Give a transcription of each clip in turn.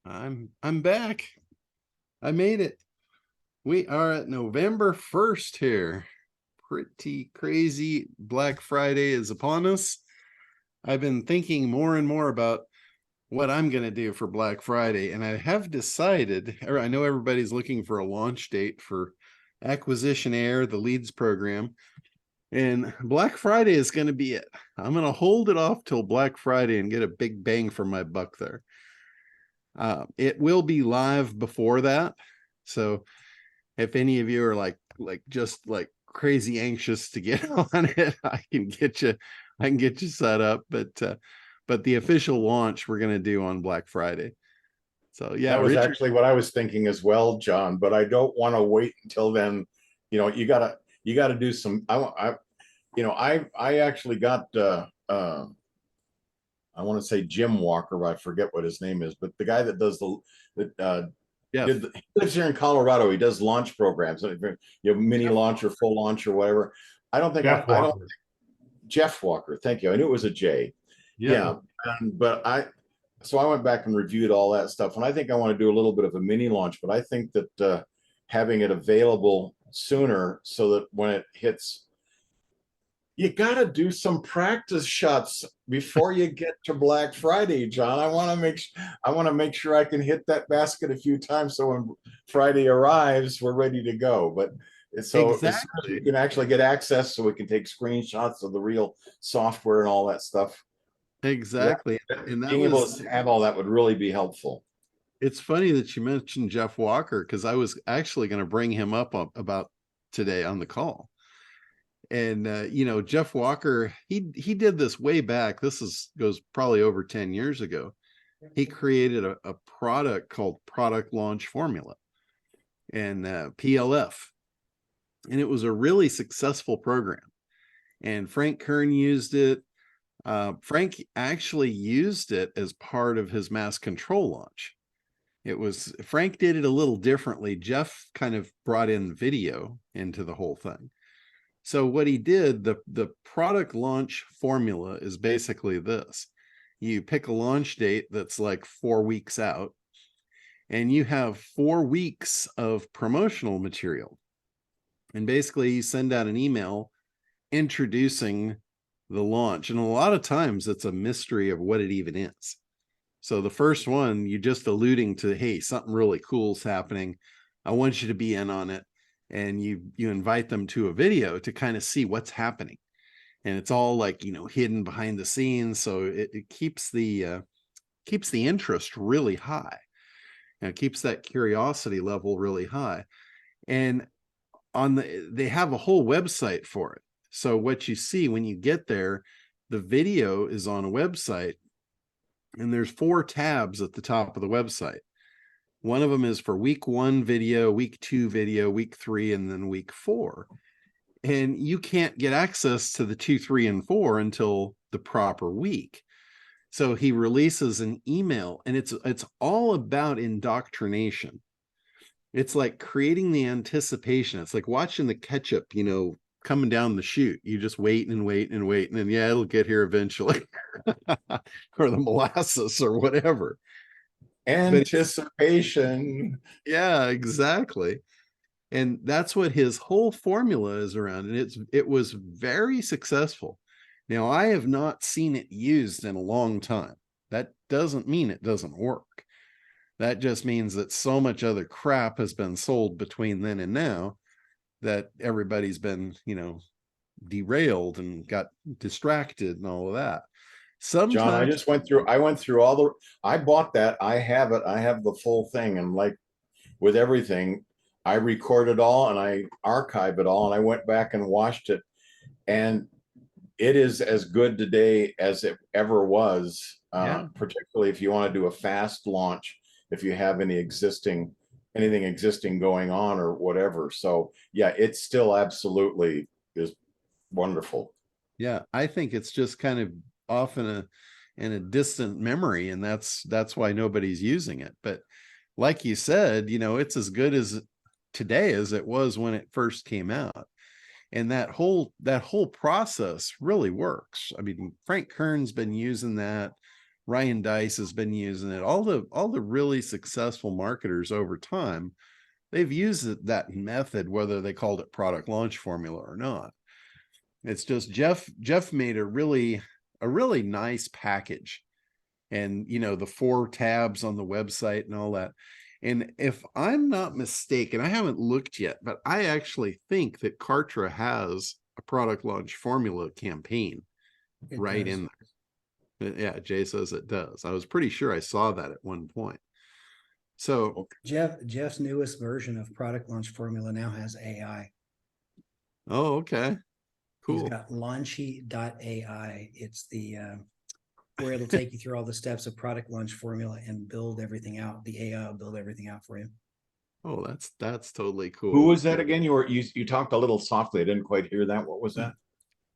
I'm back. I made it. We are at November 1st here. Pretty crazy. Black Friday is upon us. I've been thinking more and more about what I'm going to do for Black Friday, and I have decided, or I know everybody's looking for a launch date for Acquisition Air, the leads program, and Black Friday is going to be it. I'm going to hold it off till Black Friday and get a big bang for my buck there. It will be live before that. So if any of you are just like crazy anxious to get on it, I can get you set up. But the official launch we're gonna do on Black Friday. So yeah, That was Richard. actually what I was thinking as well, John, but I don't want to wait until then. You gotta do some, I actually got, I want to say Jim Walker, but I forget what his name is, but the guy that does that, Jeff. he lives here in Colorado. He does launch programs, mini Jeff launch or Walker. full launch or whatever. Jeff I don't, Walker. Jeff Walker. Thank you. I knew it was a J. Yep. Yeah. So I went back and reviewed all that stuff. And I think I want to do a little bit of a mini launch, but I think that having it available sooner so that when it hits, you got to do some practice shots before you get to Black Friday, John. I want to make sure I can hit that basket a few times so when Friday arrives, we're ready to go. But so as soon as we Exactly. can actually get access so we can take screenshots of the real software and all that stuff. Yeah, Exactly. And that being able was to have all that would really be helpful. it's funny that you mentioned Jeff Walker because I was actually going to bring him up about today on the call. And Jeff Walker, he did this way back. Goes probably over 10 years ago. He created a product called Product Launch Formula, and PLF, and it was a really successful program. And Frank Kern used it. Frank actually used it as part of his mass control launch. Frank did it a little differently. Jeff kind of brought in video into the whole thing. So what he did, the product launch formula is basically this. You pick a launch date that's like 4 weeks out, and you have 4 weeks of promotional material. And basically you send out an email introducing the launch. And a lot of times it's a mystery of what it even is. So the first one, you're just alluding to, hey, something really cool is happening. I want you to be in on it. And you invite them to a video to kind of see what's happening. And it's all like, hidden behind the scenes. So it keeps the interest really high. And it keeps that curiosity level really high. And they have a whole website for it. So what you see when you get there, the video is on a website, and there's 4 tabs at the top of the website. One of them is for week 1 video, week 2 video, week 3, and then week 4. And you can't get access to the 2, 3, and 4 until the proper week. So he releases an email, and it's all about indoctrination. It's like creating the anticipation. It's like watching the ketchup, coming down the chute. You just wait and wait and wait, and then it'll get here eventually. Or the molasses or whatever. Anticipation. Yeah, exactly. And that's what his whole formula is around, and it was very successful. Now, I have not seen it used in a long time. That doesn't mean it doesn't work. That just means that so much other crap has been sold between then and now that everybody's been, derailed and got distracted and all of that. John, Sometimes I went through I bought that. I have it. I have the full thing. And like with everything, I record it all and I archive it all. And I went back and watched it. And it is as good today as it ever was, yeah, particularly if you want to do a fast launch, if you have anything existing going on or whatever. So yeah, it still absolutely is wonderful. yeah, I think it's just kind of off in a distant memory, and that's why nobody's using it. But like you said, it's as good as today as it was when it first came out. And that whole process really works. I mean, Frank Kern's been using that Ryan Dice has been using it. All the really successful marketers over time, they've used that method, whether they called it product launch formula or not. It's just Jeff made a really nice package, and the 4 tabs on the website and all that. And if I'm not mistaken, I haven't looked yet, but I actually think that Kartra has a product launch formula campaign right in there. Yeah, Jay says it does. I was pretty sure I saw that at one point. So Jeff's newest version of product launch formula now has AI. oh, okay. Cool. He's got launchy.ai. It's the where it'll take you through all the steps of product launch formula and build everything out. The AI will build everything out for you. Oh, that's totally cool. Who was that again? You talked a little softly. I didn't quite hear that. What was that?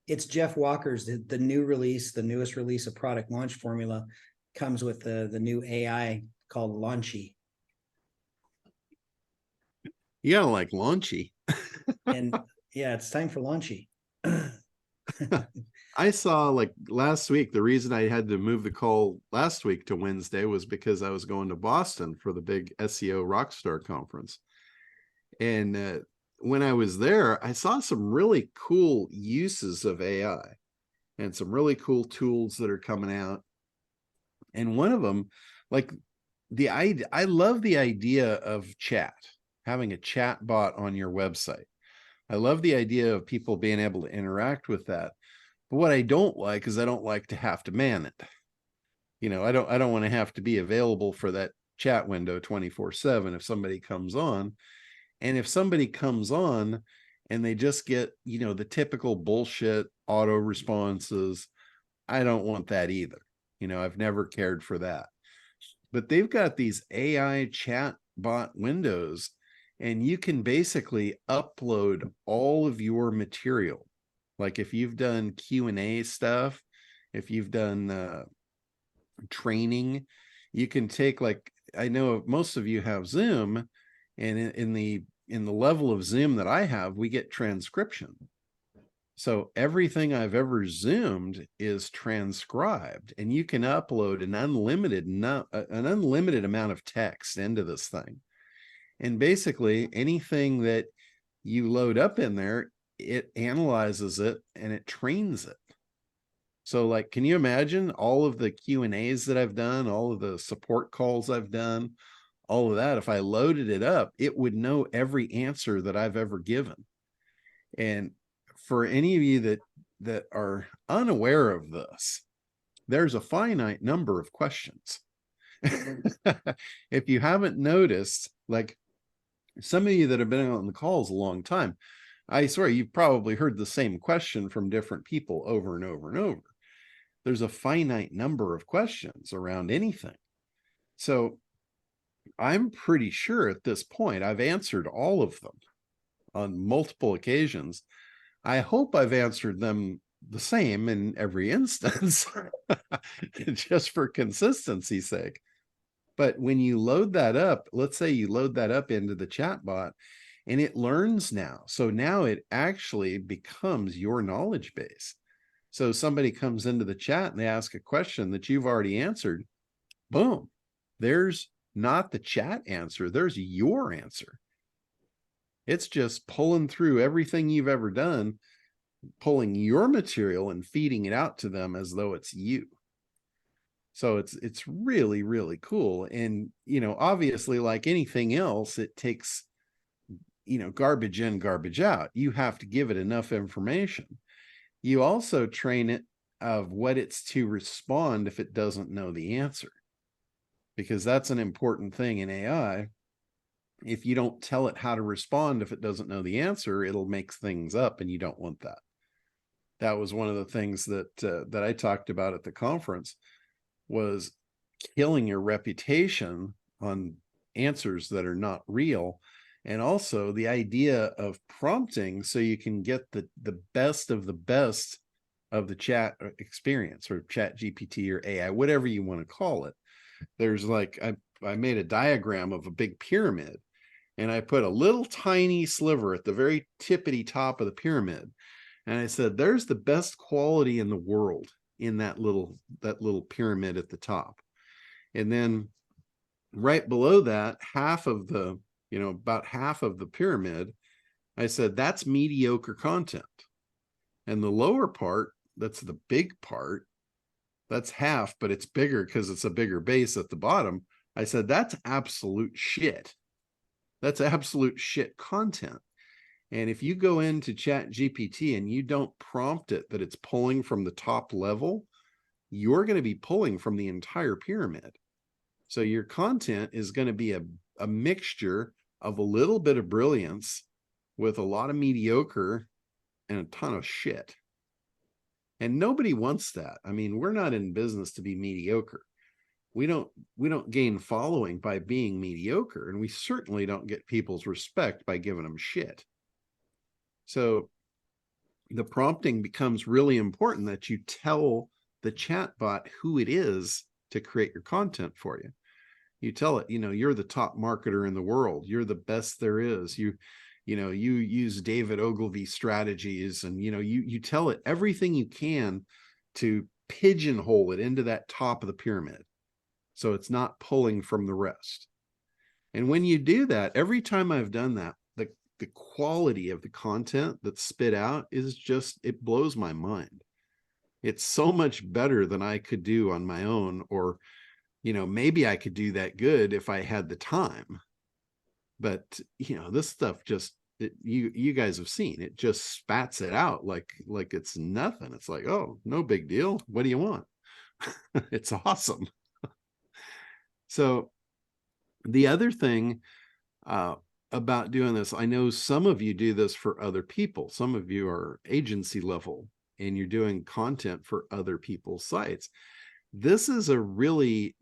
It's Jeff Walker's the new release, the newest release of product launch formula comes with the new AI called Launchy. You gotta like Launchy. And yeah, it's time for Launchy. I saw like last week, the reason I had to move the call last week to Wednesday was because I was going to Boston for the big SEO Rockstar conference. And when I was there, I saw some really cool uses of AI and some really cool tools that are coming out. And one of them, like I love the idea of chat, having a chat bot on your website. I love the idea of people being able to interact with that. But what I don't like is I don't like to have to man it. I don't want to have to be available for that chat window 24/7 if somebody comes on. And if somebody comes on and they just get, the typical bullshit auto responses, I don't want that either. I've never cared for that. But they've got these AI chat bot windows, and you can basically upload all of your material. Like if you've done Q&A stuff, if you've done training, you can take, like, I know most of you have Zoom, and in the level of Zoom that I have, we get transcription. So everything I've ever Zoomed is transcribed, and you can upload an unlimited amount of text into this thing. And basically anything that you load up in there, it analyzes it and it trains it. So like, can you imagine all of the Q&As that I've done, all of the support calls I've done, all of that? If I loaded it up, it would know every answer that I've ever given. And for any of you that are unaware of this, there's a finite number of questions. If you haven't noticed, like some of you that have been on the calls a long time, I swear you've probably heard the same question from different people over and over and over. There's a finite number of questions around anything. So I'm pretty sure at this point I've answered all of them on multiple occasions. I hope I've answered them the same in every instance, just for consistency's sake. But when you load that up, let's say you load that up into the chatbot, and it learns now. So now it actually becomes your knowledge base. So somebody comes into the chat and they ask a question that you've already answered. Boom. There's not the chat answer. There's your answer. It's just pulling through everything you've ever done, pulling your material and feeding it out to them as though it's you. So it's really, really cool. And, obviously, like anything else, it takes, garbage in, garbage out. You have to give it enough information. You also train it of what it's to respond if it doesn't know the answer, because that's an important thing in AI. If you don't tell it how to respond, if it doesn't know the answer, it'll make things up, and you don't want that. That was one of the things that I talked about at the conference, was killing your reputation on answers that are not real. And also the idea of prompting so you can get the best of the chat experience, or ChatGPT or AI, whatever you want to call it. There's like, I made a diagram of a big pyramid, and I put a little tiny sliver at the very tippity top of the pyramid. And I said, there's the best quality in the world in that little pyramid at the top. And then right below that, half of the, about half of the pyramid, I said, that's mediocre content. And the lower part, that's the big part, that's half, but it's bigger because it's a bigger base at the bottom. I said, that's absolute shit. That's absolute shit content. And if you go into ChatGPT and you don't prompt it that it's pulling from the top level, you're going to be pulling from the entire pyramid. So your content is going to be a mixture of a little bit of brilliance with a lot of mediocre and a ton of shit. And nobody wants that. I mean, we're not in business to be mediocre. We don't gain following by being mediocre, and we certainly don't get people's respect by giving them shit. So the prompting becomes really important, that you tell the chatbot who it is to create your content for you. You tell it, you're the top marketer in the world. You're the best there is. You use David Ogilvy strategies, and, you tell it everything you can to pigeonhole it into that top of the pyramid, so it's not pulling from the rest. And when you do that, every time I've done that, the quality of the content that's spit out is just, it blows my mind. It's so much better than I could do on my own, or, maybe I could do that good if I had the time. But, this stuff just, you guys have seen, it just spats it out like it's nothing. It's like, oh, no big deal. What do you want? It's awesome. So the other thing about doing this, I know some of you do this for other people. Some of you are agency level and you're doing content for other people's sites. This is a really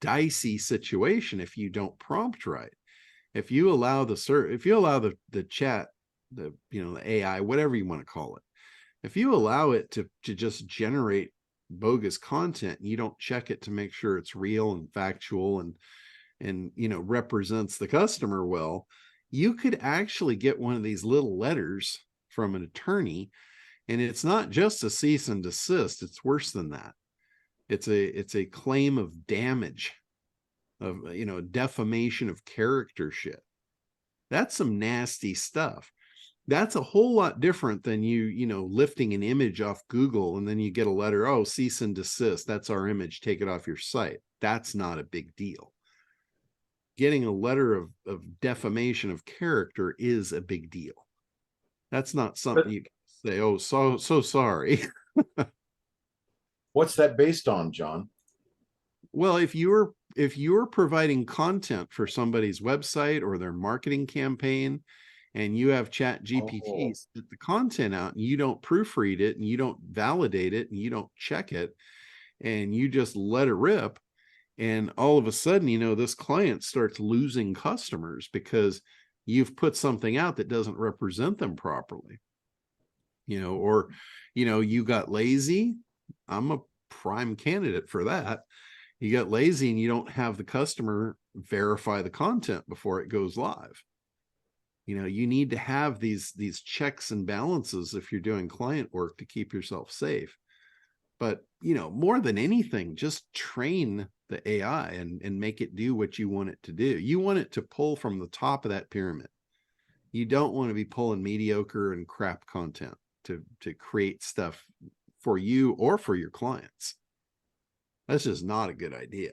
dicey situation if you don't prompt right. If you allow the chat, the AI, whatever you want to call it, if you allow it to just generate bogus content, and you don't check it to make sure it's real and factual and represents the customer well, you could actually get one of these little letters from an attorney, and it's not just a cease and desist. It's worse than that. It's a claim of damage, of defamation of character shit. That's some nasty stuff. That's a whole lot different than you lifting an image off Google and then you get a letter, oh, cease and desist, that's our image, take it off your site. That's not a big deal. Getting a letter of defamation of character is a big deal. That's not something you can say, oh, so sorry. What's that based on, John? Well, if you're providing content for somebody's website or their marketing campaign, and you have ChatGPT spit the content out, and you don't proofread it, and you don't validate it, and you don't check it, and you just let it rip, and all of a sudden, this client starts losing customers because you've put something out that doesn't represent them properly, or, you got lazy. I'm a prime candidate for that. You got lazy and you don't have the customer verify the content before it goes live. You need to have these checks and balances if you're doing client work to keep yourself safe. But, more than anything, just train the AI and make it do what you want it to do. You want it to pull from the top of that pyramid. You don't want to be pulling mediocre and crap content to create stuff for you or for your clients. That's just not a good idea.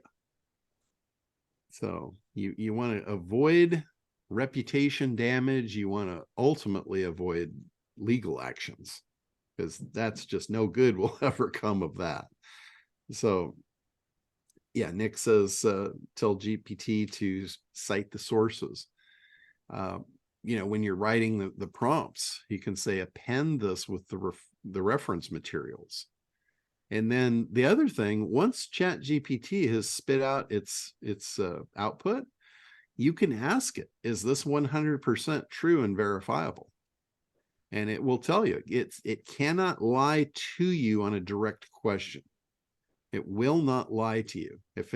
So you want to avoid reputation damage. You want to ultimately avoid legal actions, because that's just no good will ever come of that. So yeah, Nick says, tell GPT to cite the sources. When you're writing the prompts, you can say, append this with the reference materials. And then the other thing, once ChatGPT has spit out its output, you can ask it, is this 100% true and verifiable? And it will tell you. It cannot lie to you on a direct question. It will not lie to you. If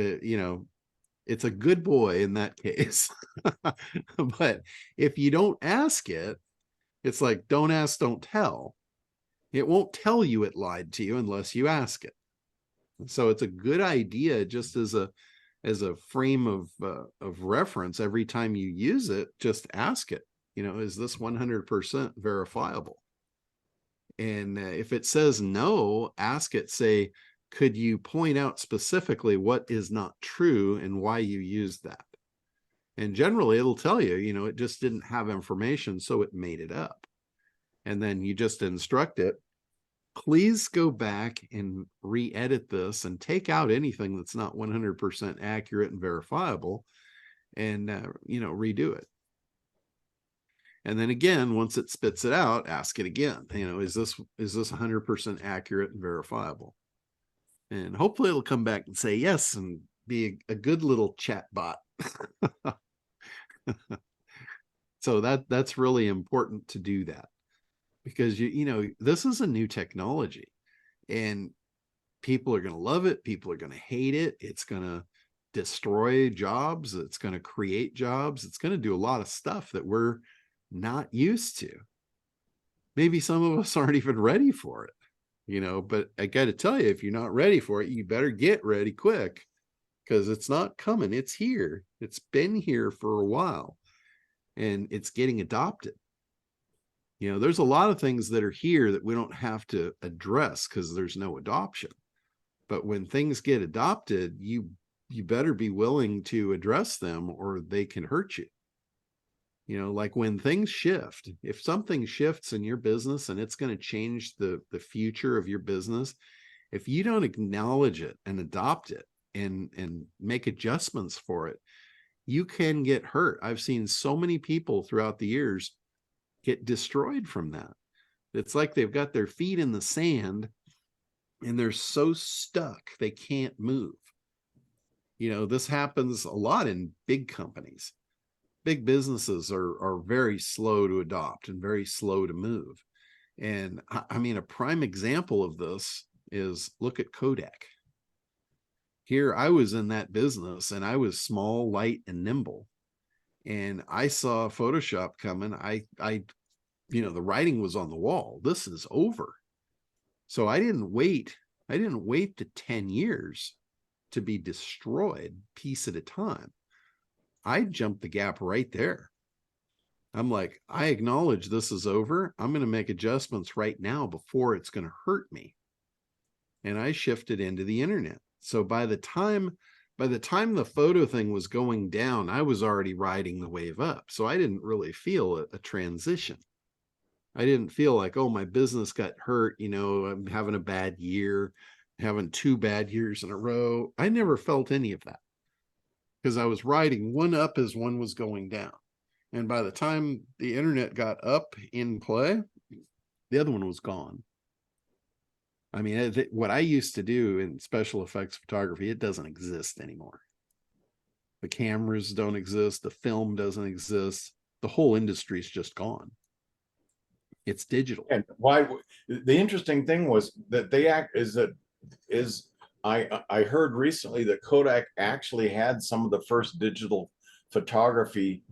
it's a good boy in that case. But if you don't ask it, it's like, don't ask, don't tell. It won't tell you it lied to you unless you ask it. So it's a good idea, just as a frame of reference. Every time you use it, just ask it, is this 100% verifiable? And if it says no, ask it, say, could you point out specifically what is not true and why you used that? And generally it'll tell you, it just didn't have information, so it made it up. And then you just instruct it, please go back and re-edit this and take out anything that's not 100% accurate and verifiable, and redo it. And then again, once it spits it out, ask it again, is this 100% accurate and verifiable? And hopefully it'll come back and say yes, and be a good little chat bot. So that's really important to do that, because this is a new technology, and people are going to love it. People are going to hate it. It's going to destroy jobs. It's going to create jobs. It's going to do a lot of stuff that we're not used to. Maybe some of us aren't even ready for it, but I got to tell you, if you're not ready for it, you better get ready quick, because it's not coming. It's here. It's been here for a while, and it's getting adopted. There's a lot of things that are here that we don't have to address because there's no adoption. But when things get adopted, you better be willing to address them, or they can hurt you. Like when things shift, if something shifts in your business and it's going to change the future of your business, if you don't acknowledge it and adopt it and make adjustments for it, you can get hurt. I've seen so many people throughout the years get destroyed from that. It's like they've got their feet in the sand and they're so stuck they can't move. This happens a lot in big companies. Big businesses are very slow to adopt and very slow to move. And I mean, a prime example of this is, look at Kodak. Here, I was in that business and I was small, light, and nimble. And I saw Photoshop coming. The writing was on the wall. This is over. So I didn't wait to 10 years to be destroyed piece at a time. I jumped the gap right there. I'm like, I acknowledge this is over. I'm going to make adjustments right now before it's going to hurt me. And I shifted into the internet. So by the time the photo thing was going down, I was already riding the wave up. So I didn't really feel a transition. I didn't feel like, oh, my business got hurt. I'm having a bad year, having 2 bad years in a row. I never felt any of that, because I was riding one up as one was going down. And by the time the internet got up in play, the other one was gone. I mean, what I used to do in special effects photography, it doesn't exist anymore. The cameras don't exist. The film doesn't exist. The whole industry is just gone. It's digital. And why? The interesting thing was that I heard recently that Kodak actually had some of the first digital photography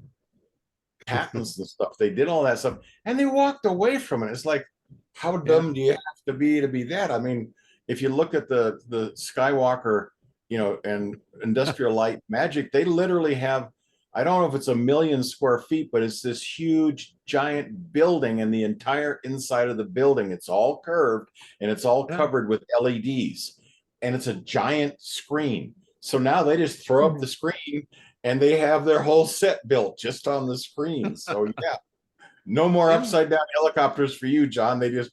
patents and stuff. They did all that stuff and they walked away from it. It's like, how dumb do you have to be that? I mean, if you look at the Skywalker, and Industrial Light Magic, they literally have, I don't know if it's 1 million square feet, but it's this huge giant building, and the entire inside of the building, it's all curved and it's all covered with LEDs, and it's a giant screen. So now they just throw up the screen and they have their whole set built just on the screen. So yeah, no more upside down helicopters for you, John. They just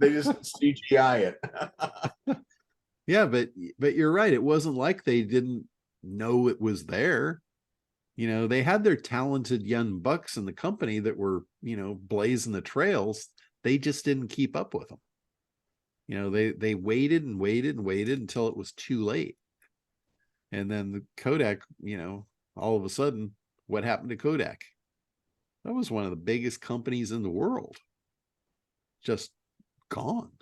CGI it. Yeah, but you're right. It wasn't like they didn't know it was there. They had their talented young bucks in the company that were, blazing the trails. They just didn't keep up with them. They waited and waited and waited until it was too late. And then the Kodak, all of a sudden, what happened to Kodak? That was one of the biggest companies in the world. Just gone.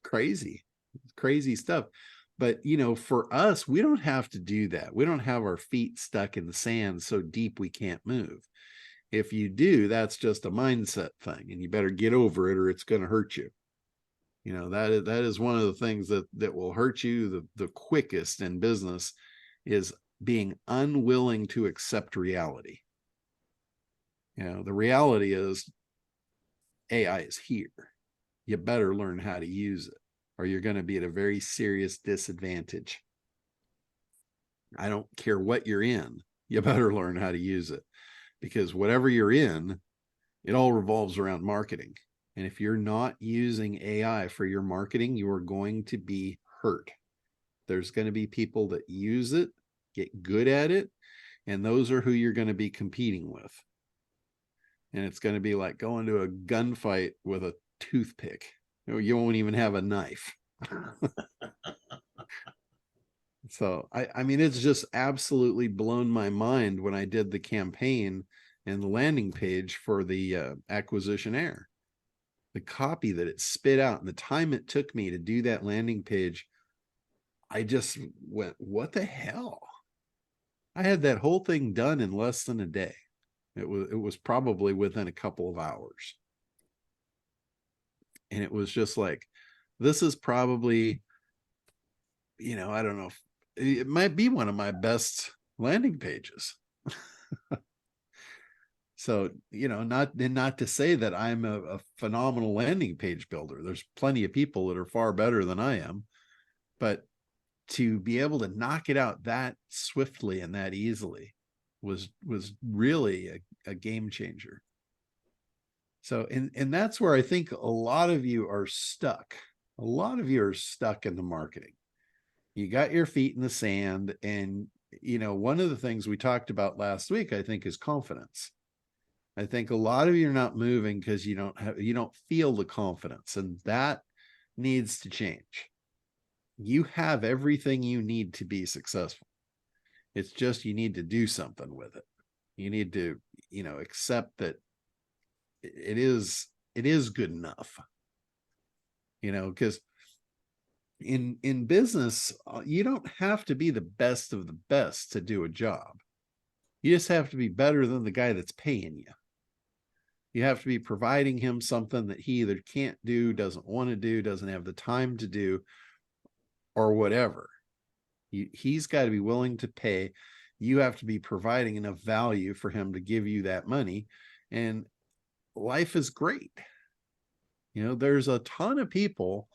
Crazy stuff. But, for us, we don't have to do that. We don't have our feet stuck in the sand so deep we can't move. If you do, that's just a mindset thing, and you better get over it or it's going to hurt you. You know, that is one of the things that will hurt you the quickest in business, is being unwilling to accept reality. You know, the reality is AI is here. You better learn how to use it, or you're going to be at a very serious disadvantage. I don't care what you're in, you better learn how to use it, because whatever you're in, it all revolves around marketing. And if you're not using AI for your marketing, you are going to be hurt. There's going to be people that use it, get good at it, and those are who you're going to be competing with. And it's going to be like going to a gunfight with a toothpick. You won't even have a knife. So, I mean, it's just absolutely blown my mind when I did the campaign and the landing page for the acquisition air. The copy that it spit out and the time it took me to do that landing page, I just went, what the hell? I had that whole thing done in less than a day. It was probably within a couple of hours. And it was just like, this is probably, you know, I don't know, it might be one of my best landing pages. So, you know, not to say that I'm a phenomenal landing page builder. There's plenty of people that are far better than I am, but to be able to knock it out that swiftly and that easily was really a game changer. So, and that's where I think a lot of you are stuck. A lot of you are stuck in the marketing. You got your feet in the sand, and, you know, one of the things we talked about last week, I think, is confidence. I think a lot of you are not moving because you don't feel the confidence, and that needs to change. You have everything you need to be successful. It's just, you need to do something with it. You need to, you know, accept that it is good enough. You know, because in business, you don't have to be the best of the best to do a job. You just have to be better than the guy that's paying you. You have to be providing him something that he either can't do, doesn't want to do, doesn't have the time to do, or whatever. He's got to be willing to pay. You have to be providing enough value for him to give you that money. And life is great. You know, there's a ton of people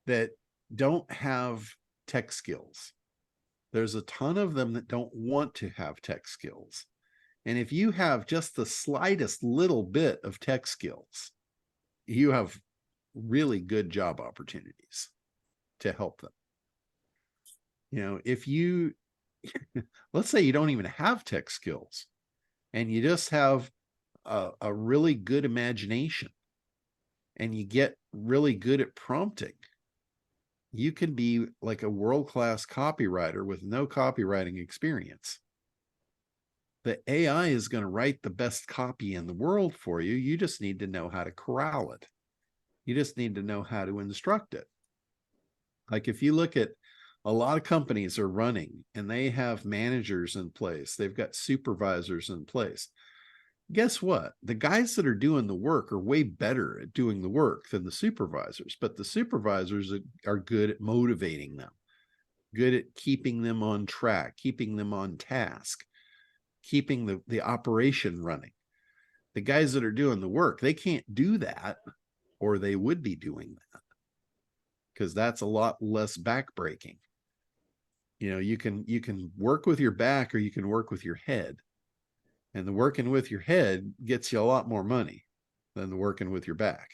that don't have tech skills. There's a ton of them that don't want to have tech skills. And if you have just the slightest little bit of tech skills, you have really good job opportunities to help them. You know, if you, let's say you don't even have tech skills and you just have a really good imagination and you get really good at prompting, you can be like a world-class copywriter with no copywriting experience. The AI is going to write the best copy in the world for you. You just need to know how to corral it. You just need to know how to instruct it. Like if you look at a lot of companies are running and they have managers in place, they've got supervisors in place. Guess what? The guys that are doing the work are way better at doing the work than the supervisors, but the supervisors are good at motivating them, good at keeping them on track, keeping them on task, keeping the operation running. The guys that are doing the work, they can't do that, or they would be doing that, because that's a lot less backbreaking. You know, you can work with your back or you can work with your head. And the working with your head gets you a lot more money than the working with your back.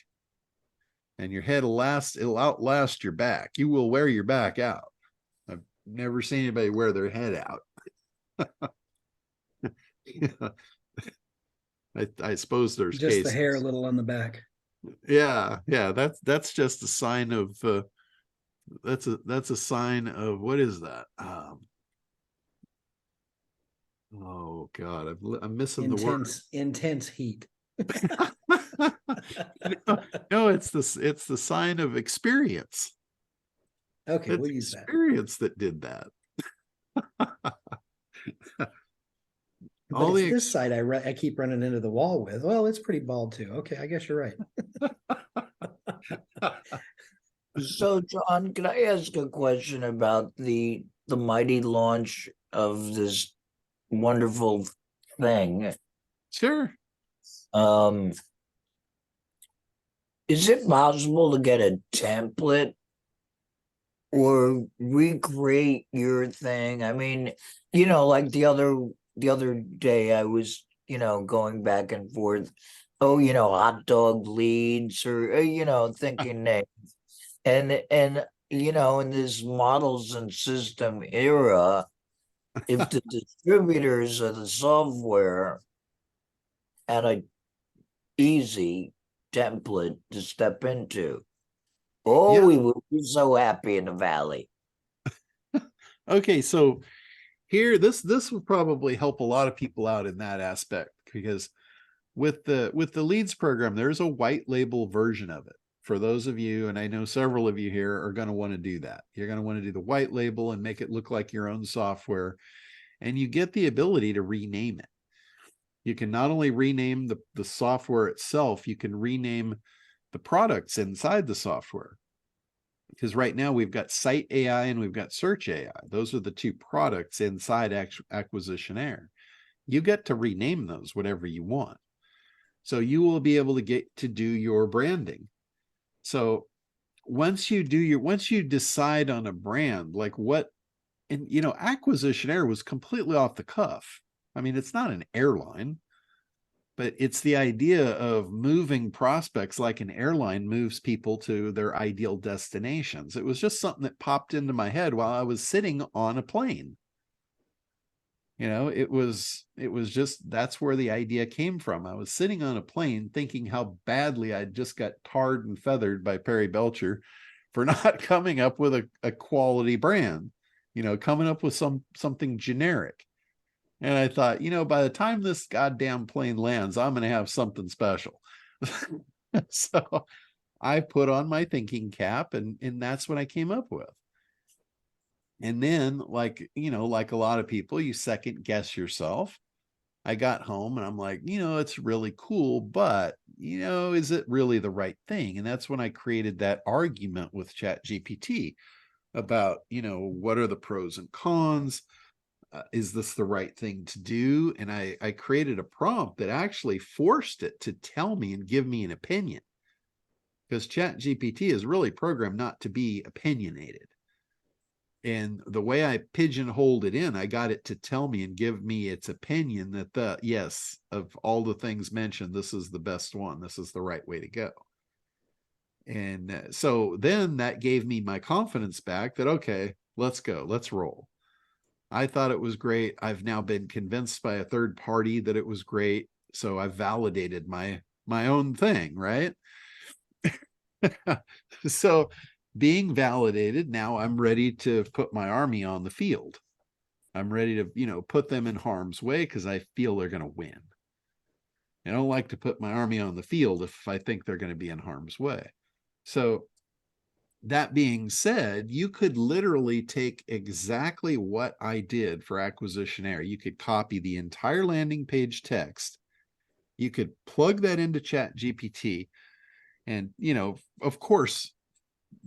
And your head will outlast your back. You will wear your back out. I've never seen anybody wear their head out. I suppose there's just cases. the hair a little on the back. Yeah, that's just a sign of that's a sign of, what is that? Oh God, I'm missing the word. Intense heat. No, it's the sign of experience. Okay, It's we'll use that. experience that did that. But All it's the this side I keep running into the wall with. Well, it's pretty bald too. Okay, I guess you're right. So, John, can I ask a question about the mighty launch of this wonderful thing? Sure. Um, is it possible to get a template or recreate your thing? I mean, like the other day I was, going back and forth. Oh, hot dog leads or thinking names. And in this models and system era, if the distributors of the software had a easy template to step into, oh, Yeah. we would be so happy in the valley. Okay, so here, this would probably help a lot of people out in that aspect, because with the leads program, there's a white label version of it. For those of you, and I know several of you here are going to want to do that. You're going to want to do the white label and make it look like your own software. And you get the ability to rename it. You can not only rename the software itself, you can rename the products inside the software. Because right now we've got Site AI and we've got Search AI. Those are the two products inside Acquisitionaire. You get to rename those whatever you want. So you will be able to get to do your branding. So once you decide on a brand, like what, and Acquisitionaire was completely off the cuff. I mean, it's not an airline, but it's the idea of moving prospects like an airline moves people to their ideal destinations. It was just something that popped into my head while I was sitting on a plane. It was just, that's where the idea came from. I was sitting on a plane thinking how badly I'd just got tarred and feathered by Perry Belcher for not coming up with a quality brand, coming up with something generic. And I thought, by the time this goddamn plane lands, I'm going to have something special. So I put on my thinking cap, and that's what I came up with. And then, like a lot of people, you second guess yourself. I got home and I'm like, it's really cool, but, is it really the right thing? And that's when I created that argument with ChatGPT about, what are the pros and cons? Is this the right thing to do? And I created a prompt that actually forced it to tell me and give me an opinion, because ChatGPT is really programmed not to be opinionated. And the way I pigeonholed it in, I got it to tell me and give me its opinion that yes, of all the things mentioned, this is the best one. This is the right way to go. And so then that gave me my confidence back that, okay, let's go, let's roll. I thought it was great. I've now been convinced by a third party that it was great. So I validated my own thing, right? So being validated, now I'm ready to put my army on the field. I'm ready to, put them in harm's way because I feel they're going to win. I don't like to put my army on the field if I think they're going to be in harm's way. So that being said, you could literally take exactly what I did for Acquisitionaire. You could copy the entire landing page text. You could plug that into ChatGPT and, of course,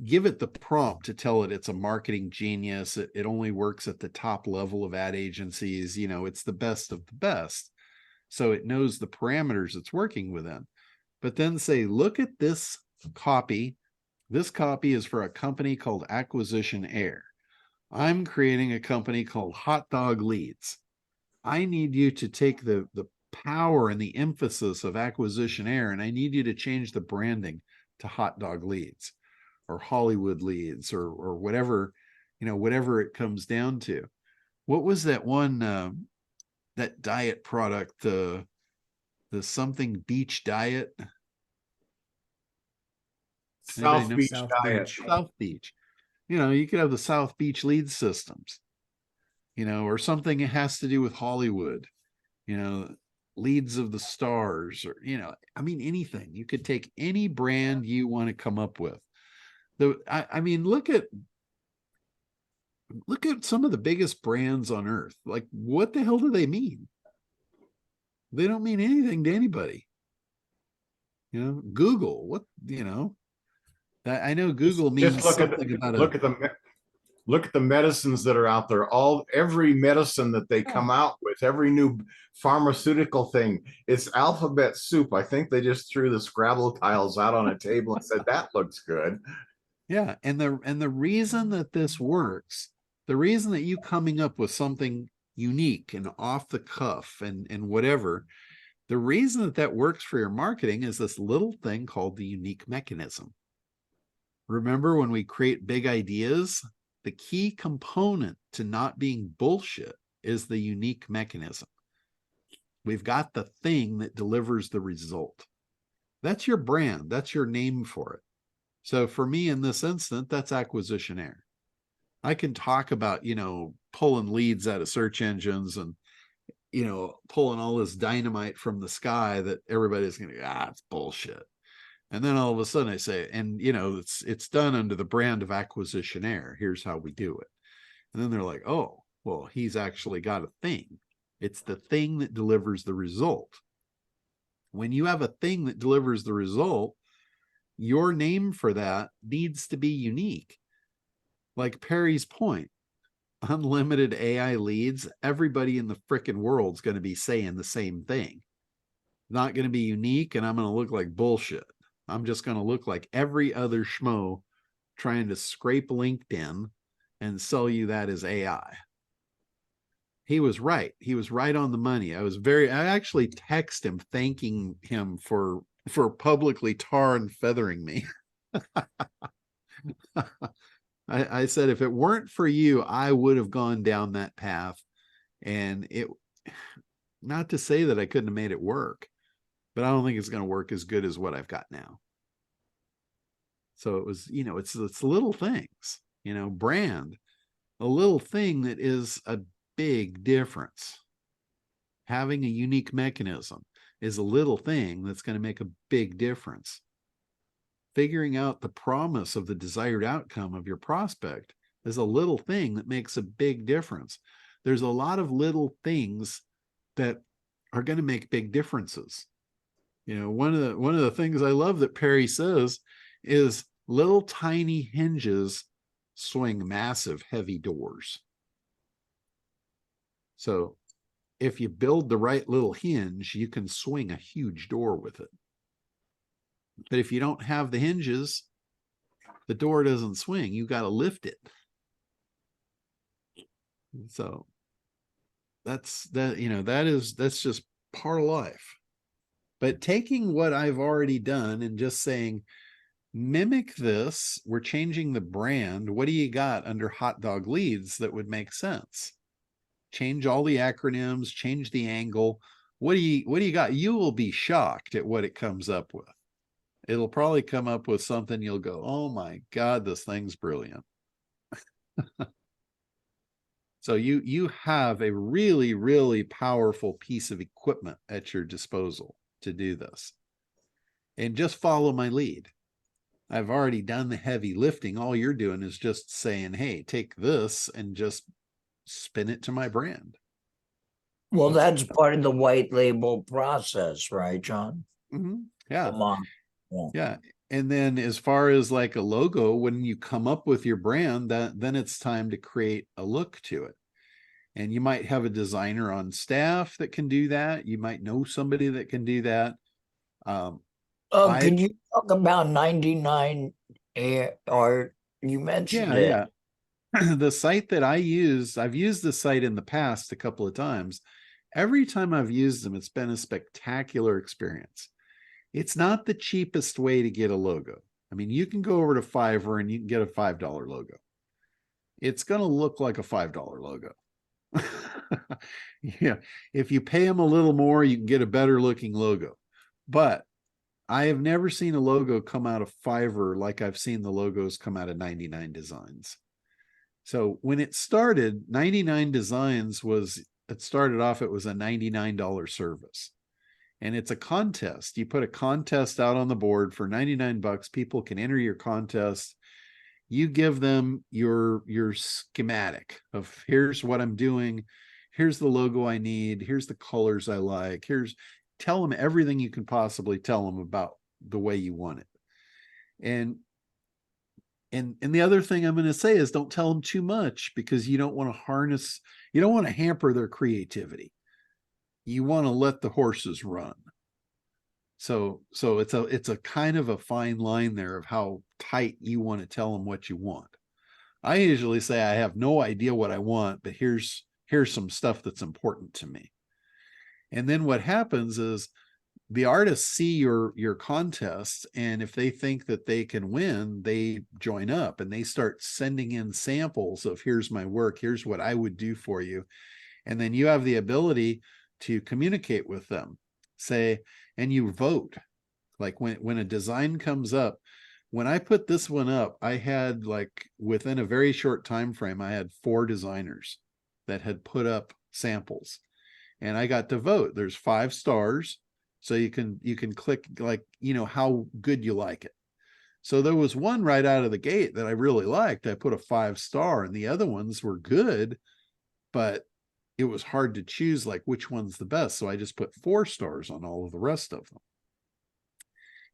give it the prompt to tell it it's a marketing genius. It only works at the top level of ad agencies. It's the best of the best. So it knows the parameters it's working within. But then say, look at this copy. This copy is for a company called Acquisitionaire. I'm creating a company called Hot Dog Leads. I need you to take the power and the emphasis of Acquisitionaire, and I need you to change the branding to Hot Dog Leads or Hollywood Leads or whatever, whatever it comes down to. What was that one, that diet product, the something beach diet? South Beach South Diet. Beach. South Beach. You could have the South Beach lead systems, or something that has to do with Hollywood, leads of the stars, or, anything. You could take any brand you want to come up with. I mean, look at some of the biggest brands on earth. Like, what the hell do they mean? They don't mean anything to anybody. Google, what, I know Google means Just look at something about look at the medicines that are out there. Every medicine that they come out with, every new pharmaceutical thing, it's alphabet soup. I think they just threw the Scrabble tiles out on a table and said that looks good. Yeah, and the reason that this works, the reason that you coming up with something unique and off the cuff and whatever, the reason that that works for your marketing is this little thing called the unique mechanism. Remember when we create big ideas, the key component to not being bullshit is the unique mechanism. We've got the thing that delivers the result. That's your brand. That's your name for it. So for me, in this instant, that's acquisitionaire. I can talk about, pulling leads out of search engines and, pulling all this dynamite from the sky that everybody's going to, it's bullshit. And then all of a sudden I say, and it's done under the brand of acquisitionaire. Here's how we do it. And then they're like, oh, well, he's actually got a thing. It's the thing that delivers the result. When you have a thing that delivers the result, your name for that needs to be unique. Like Perry's point, unlimited AI leads, everybody in the frickin' world's going to be saying the same thing. Not going to be unique, and I'm going to look like bullshit. I'm just going to look like every other schmo trying to scrape LinkedIn and sell you that as AI. He was right. He was right on the money. I actually text him thanking him for publicly tar and feathering me. I said, if it weren't for you, I would have gone down that path. And not to say that I couldn't have made it work, but I don't think it's going to work as good as what I've got now. So it was, it's little things, brand, a little thing that is a big difference. Having a unique mechanism is a little thing that's going to make a big difference. Figuring out the promise of the desired outcome of your prospect is a little thing that makes a big difference. There's a lot of little things that are going to make big differences. One of the things I love that Perry says is little tiny hinges swing massive heavy doors. So if you build the right little hinge, you can swing a huge door with it. But if you don't have the hinges, the door doesn't swing. You got to lift it. So that's just part of life. But taking what I've already done and just saying, mimic this, we're changing the brand. What do you got under hot dog leads that would make sense? Change all the acronyms, change the angle. What do you got? You will be shocked at what it comes up with. It'll probably come up with something you'll go, oh my God, this thing's brilliant. So you have a really, really powerful piece of equipment at your disposal to do this. And just follow my lead. I've already done the heavy lifting. All you're doing is just saying, hey, take this and just spin it to my brand. Well, that's part of the white label process, right, John? Mm-hmm. Yeah. Come on. Yeah. And then as far as like a logo, when you come up with your brand, then it's time to create a look to it. And you might have a designer on staff that can do that. You might know somebody that can do that. Can you talk about 99 or you mentioned it? Yeah. The site that I use, I've used the site in the past a couple of times. Every time I've used them, it's been a spectacular experience. It's not the cheapest way to get a logo. I mean, you can go over to Fiverr and you can get a $5 logo. It's going to look like a $5 logo. Yeah. If you pay them a little more, you can get a better looking logo. But I have never seen a logo come out of Fiverr like I've seen the logos come out of 99Designs. So when it started, 99Designs it started off, it was a $99 service. And it's a contest. You put a contest out on the board for 99 bucks. People can enter your contest. You give them your schematic of here's what I'm doing. Here's the logo I need. Here's the colors I like. Tell them everything you can possibly tell them about the way you want it. And And the other thing I'm going to say is don't tell them too much, because you don't want to hamper their creativity. You want to let the horses run. So it's a kind of a fine line there of how tight you want to tell them what you want. I usually say I have no idea what I want, but here's some stuff that's important to me. And then what happens is the artists see your contests, and if they think that they can win, they join up and they start sending in samples of, here's my work, here's what I would do for you. And then you have the ability to communicate with them, say, and you vote. Like when a design comes up, when I put this one up, I had, like, within a very short time frame, I had 4 designers that had put up samples, and I got to vote. There's 5 stars. So you can click, like, how good you like it. So there was one right out of the gate that I really liked. I put a 5-star, and the other ones were good, but it was hard to choose, like, which one's the best. So I just put 4 stars on all of the rest of them.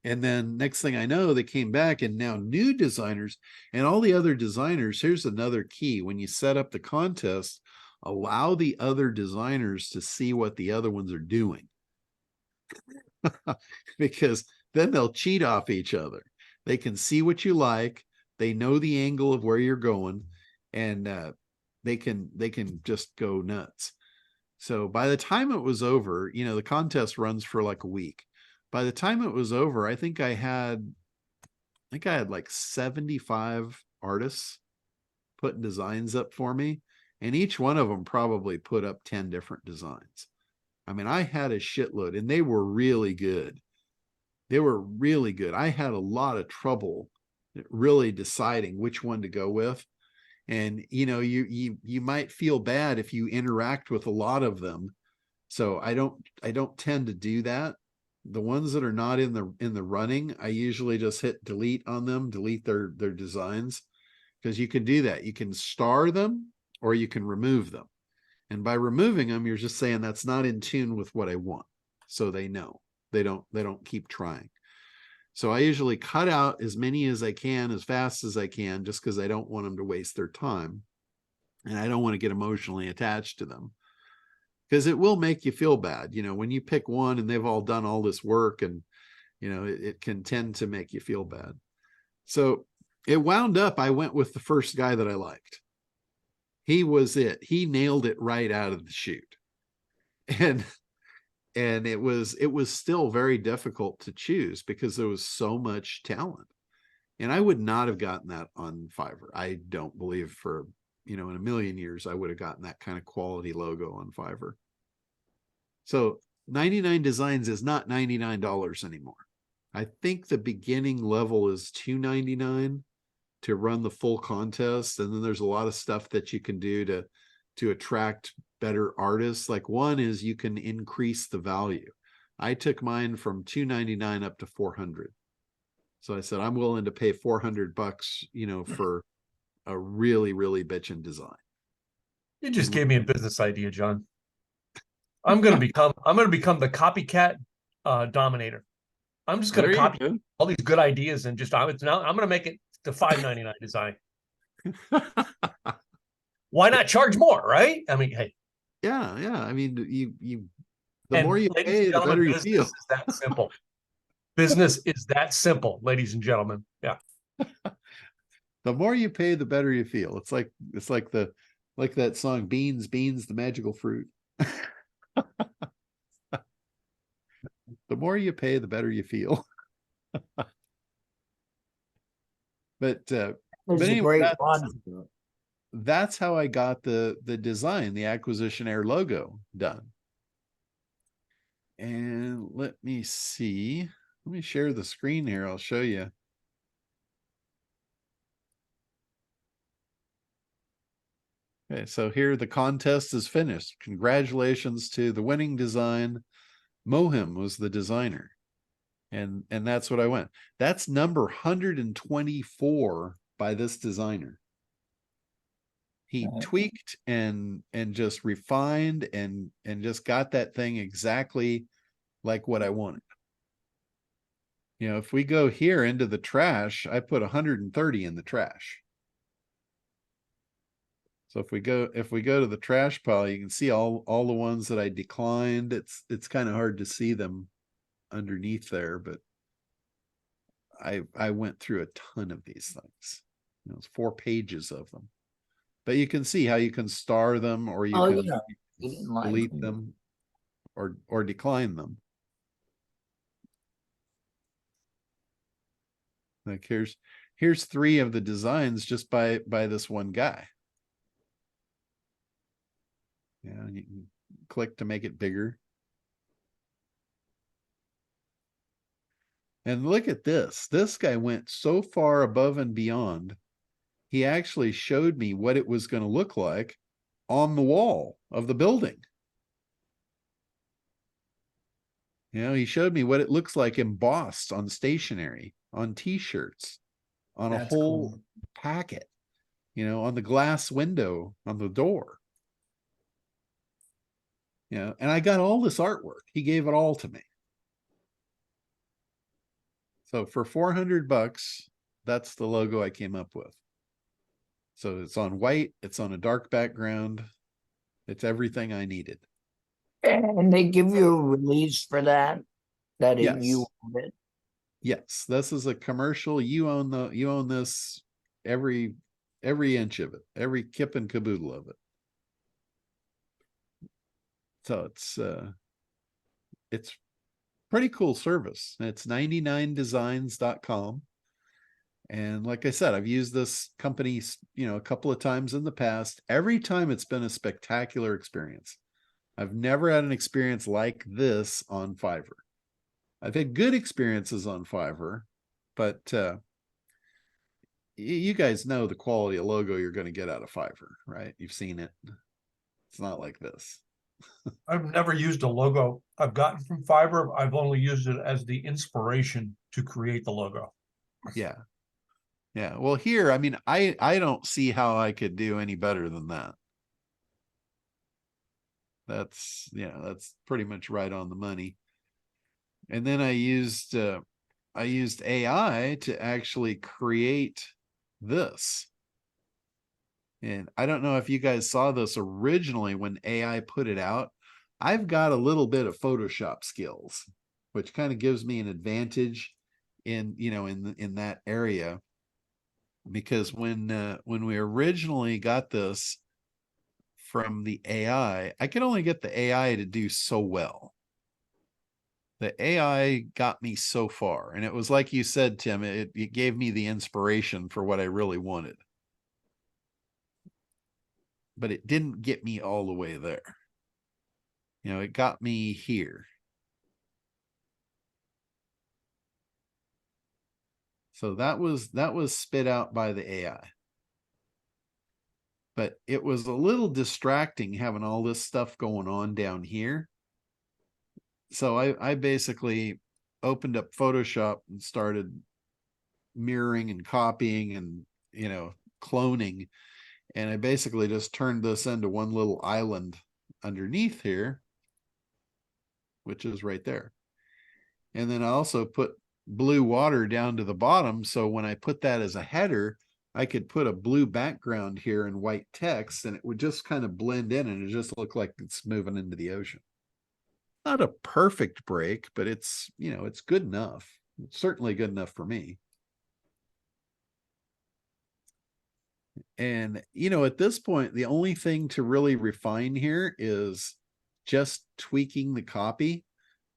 And then next thing I know, they came back, and now new designers and all the other designers. Here's another key. When you set up the contest, allow the other designers to see what the other ones are doing. Because then they'll cheat off each other. They can see what you like. They know the angle of where you're going, and they can just go nuts. So by the time it was over, the contest runs for like a week. By the time it was over, I think I had like 75 artists putting designs up for me, and each one of them probably put up 10 different designs. I mean, I had a shitload, and they were really good. They were really good. I had a lot of trouble really deciding which one to go with. And, you might feel bad if you interact with a lot of them. So I don't tend to do that. The ones that are not in the running, I usually just hit delete on them, delete their designs, because you can do that. You can star them or you can remove them. And by removing them, you're just saying that's not in tune with what I want. So they know. They don't keep trying. So I usually cut out as many as I can, as fast as I can, just because I don't want them to waste their time. And I don't want to get emotionally attached to them, because it will make you feel bad. When you pick one and they've all done all this work, and, it can tend to make you feel bad. So it wound up, I went with the first guy that I liked. He was it. He nailed it right out of the chute. And it was still very difficult to choose because there was so much talent. And I would not have gotten that on Fiverr. I don't believe for, in a million years, I would have gotten that kind of quality logo on Fiverr. So 99Designs is not $99 anymore. I think the beginning level is $2.99 to run the full contest. And then there's a lot of stuff that you can do to attract better artists. Like, one is you can increase the value. I took mine from $2.99 up to $400. So I said, I'm willing to pay $400, for a really, really bitchin' design. You just gave me a business idea, John. I'm gonna become the copycat Dominator. I'm just gonna copy all these good ideas and I'm gonna make it the $5.99 design. Why not charge more, right? I mean, hey. Yeah. I mean, the more you pay, the better you feel. Business is that simple. Business is that simple, ladies and gentlemen. Yeah. The more you pay, the better you feel. It's like that song, Beans, Beans, the Magical Fruit. The more you pay, the better you feel. But anyway, that's how I got the design, the Acquisition Air logo done. And let me see. Let me share the screen here. I'll show you. Okay, so here the contest is finished. Congratulations to the winning design. Mohim was the designer. And that's what I went. That's number 124 by this designer. He tweaked and just refined and just got that thing exactly like what I wanted. You know, if we go here into the trash, I put 130 in the trash. So if we go to the trash pile, you can see all the ones that I declined. It's kind of hard to see them underneath there, but I went through a ton of these things. You know, it's 4 pages of them. But you can see how you can star them, or you Oh, can yeah. You didn't like delete them or decline them. Like here's 3 of the designs just by this one guy. Yeah, you can click to make it bigger. And look at this. This guy went so far above and beyond. He actually showed me what it was going to look like on the wall of the building. You know, he showed me what it looks like embossed on stationery, on t-shirts, on a That's whole cool. packet, you know, on the glass window, on the door. You know, and I got all this artwork. He gave it all to me. So for $400, that's the logo I came up with. So it's on white, it's on a dark background. It's everything I needed. And they give you a release for that? Yes. You own it? Yes, this is a commercial. You own this, every inch of it, every kip and caboodle of it. So it's pretty cool service. It's 99designs.com. And like I said, I've used this company, you know, a couple of times in the past. Every time it's been a spectacular experience. I've never had an experience like this on Fiverr. I've had good experiences on Fiverr, but you guys know the quality of logo you're going to get out of Fiverr, right? You've seen it. It's not like this. I've never used a logo I've gotten from Fiverr. I've only used it as the inspiration to create the logo. Yeah. Yeah. Well, here, I mean, I don't see how I could do any better than that. That's, yeah, that's pretty much right on the money. And then I used AI to actually create this. And I don't know if you guys saw this originally when AI put it out. I've got a little bit of Photoshop skills, which kind of gives me an advantage in, you know, in that area. Because when we originally got this from the AI, I could only get the AI to do so well. The AI got me so far, and it was like you said, Tim, it gave me the inspiration for what I really wanted. But it didn't get me all the way there. You know, it got me here. So that was spit out by the AI. But it was a little distracting having all this stuff going on down here. So I basically opened up Photoshop and started mirroring and copying and, you know, cloning. And I basically just turned this into one little island underneath here, which is right there. And then I also put blue water down to the bottom. So when I put that as a header, I could put a blue background here and white text, and it would just kind of blend in, and it just look like it's moving into the ocean. Not a perfect break, but it's, you know, it's good enough. It's certainly good enough for me. And, you know, at this point, the only thing to really refine here is just tweaking the copy.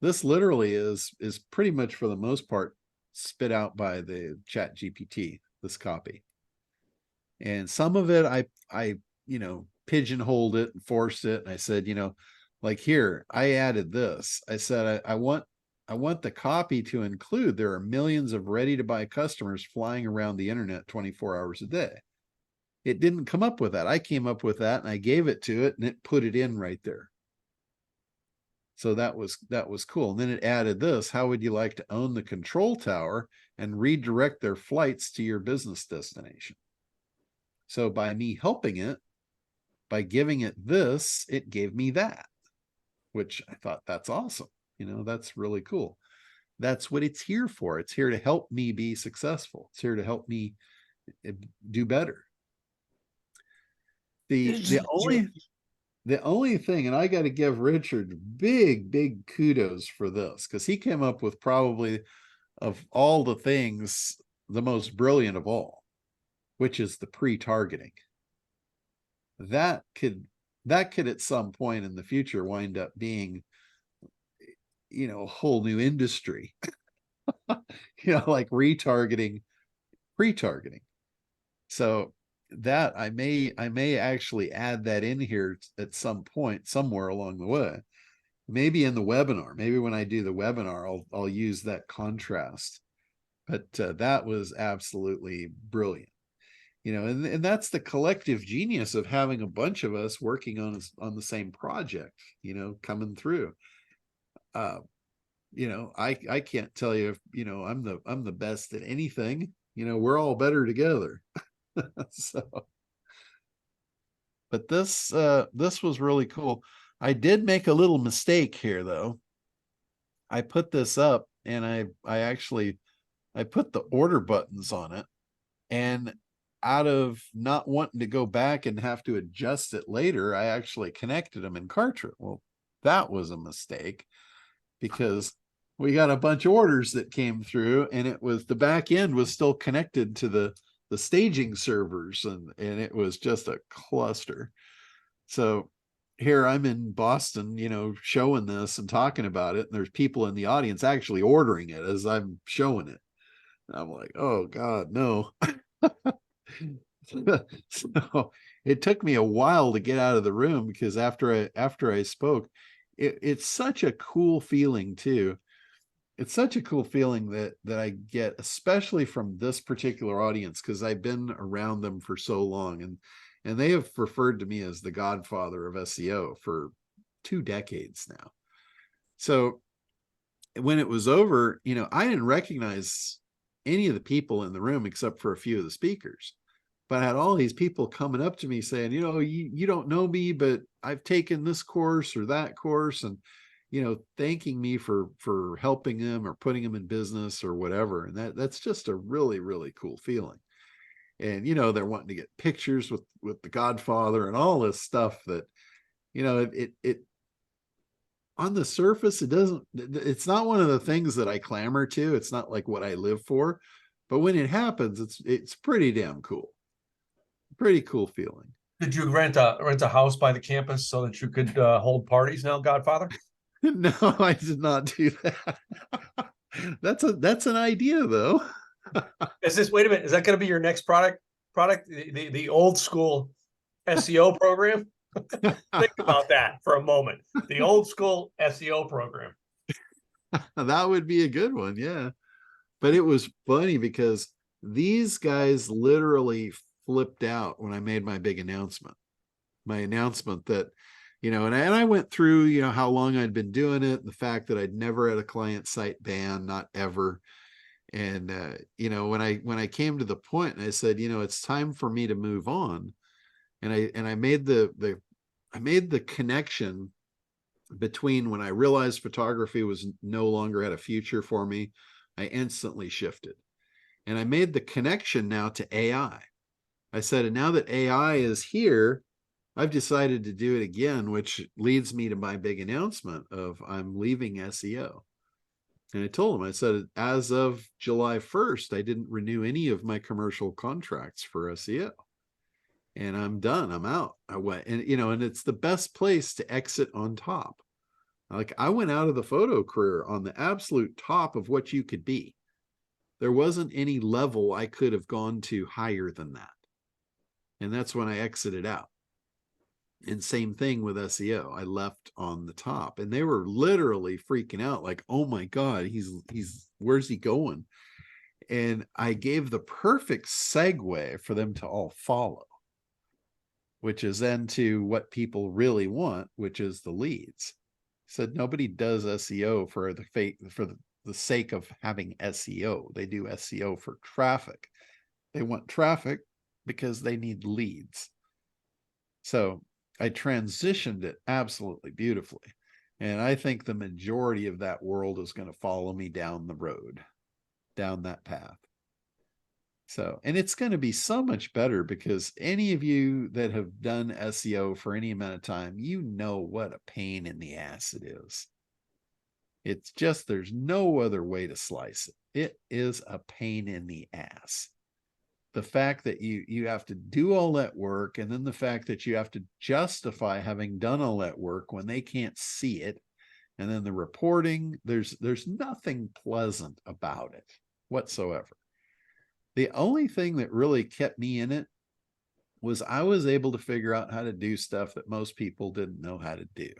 This literally is pretty much, for the most part, spit out by the ChatGPT, this copy. And some of it I you know, pigeonholed it and forced it. And I said, you know, like here, I added this. I said, I want the copy to include, there are millions of ready to buy customers flying around the internet 24 hours a day. It didn't come up with that. I came up with that, and I gave it to it, and it put it in right there. So that was cool. And then it added this: how would you like to own the control tower and redirect their flights to your business destination? So by me helping it, by giving it this, it gave me that, which I thought, that's awesome. You know, that's really cool. that's what it's here for. It's here to help me be successful. It's here to help me do better. The only thing, and I got to give Richard big kudos for this, because he came up with probably, of all the things, the most brilliant of all, which is the pre-targeting. That could at some point in the future wind up being, a whole new industry. Like retargeting, pre-targeting. So that I may actually add that in here at some point, somewhere along the way. Maybe in the webinar, maybe when I do the webinar, I'll use that contrast. But that was absolutely brilliant. And that's the collective genius of having a bunch of us working on the same project, coming through. I can't tell you if, I'm the best at anything. We're all better together. So, but this was really cool. I did make a little mistake here, though. I put this up and I put the order buttons on it, and out of not wanting to go back and have to adjust it later, I actually connected them in Kartra. Well, that was a mistake, because we got a bunch of orders that came through, and it was, the back end was still connected to the staging servers, and it was just a cluster. So here I'm in Boston, showing this and talking about it, and there's people in the audience actually ordering it as I'm showing it. And I'm like, oh God, no. So it took me a while to get out of the room, because after I spoke, it's such a cool feeling too. It's such a cool feeling that I get, especially from this particular audience, because I've been around them for so long, and they have referred to me as the godfather of SEO for 2 decades now. So when it was over, I didn't recognize any of the people in the room except for a few of the speakers. But I had all these people coming up to me saying, you don't know me, but I've taken this course or that course, and thanking me for helping them or putting them in business or whatever. And that's just a really, really cool feeling. And they're wanting to get pictures with the Godfather and all this stuff that, it on the surface, it's not one of the things that I clamor to. It's not like what I live for. But when it happens, it's pretty damn cool. Pretty cool feeling. Did you rent a house by the campus so that you could hold parties now, Godfather? No, I did not do that. That's an idea, though. Wait a minute, is that going to be your next product? The old school SEO program? Think about that for a moment. The old school SEO program. That would be a good one, yeah. But it was funny because these guys literally flipped out when I made my big announcement. My announcement that, and I went through, how long I'd been doing it, and the fact that I'd never had a client site banned, not ever. And when I came to the point, and I said, it's time for me to move on, and I made the connection between when I realized photography was no longer had a future for me, I instantly shifted, and I made the connection now to AI. I said, and now that AI is here, I've decided to do it again, which leads me to my big announcement of I'm leaving SEO. And I told him, I said, as of July 1st, I didn't renew any of my commercial contracts for SEO. And I'm done. I'm out. I went, and and it's the best place to exit on top. Like, I went out of the photo career on the absolute top of what you could be. There wasn't any level I could have gone to higher than that. And that's when I exited out. And same thing with SEO. I left on the top, and they were literally freaking out, like, oh my God, he's where's he going? And I gave the perfect segue for them to all follow, which is then to what people really want, which is the leads. I said nobody does SEO for the sake of having SEO. They do SEO for traffic. They want traffic because they need leads. So I transitioned it absolutely beautifully. And I think the majority of that world is going to follow me down the road, down that path. So, and it's going to be so much better because any of you that have done SEO for any amount of time, you know what a pain in the ass it is. It's just, there's no other way to slice it. It is a pain in the ass. The fact that you have to do all that work, and then the fact that you have to justify having done all that work when they can't see it, and then the reporting, there's nothing pleasant about it whatsoever. The only thing that really kept me in it was I was able to figure out how to do stuff that most people didn't know how to do,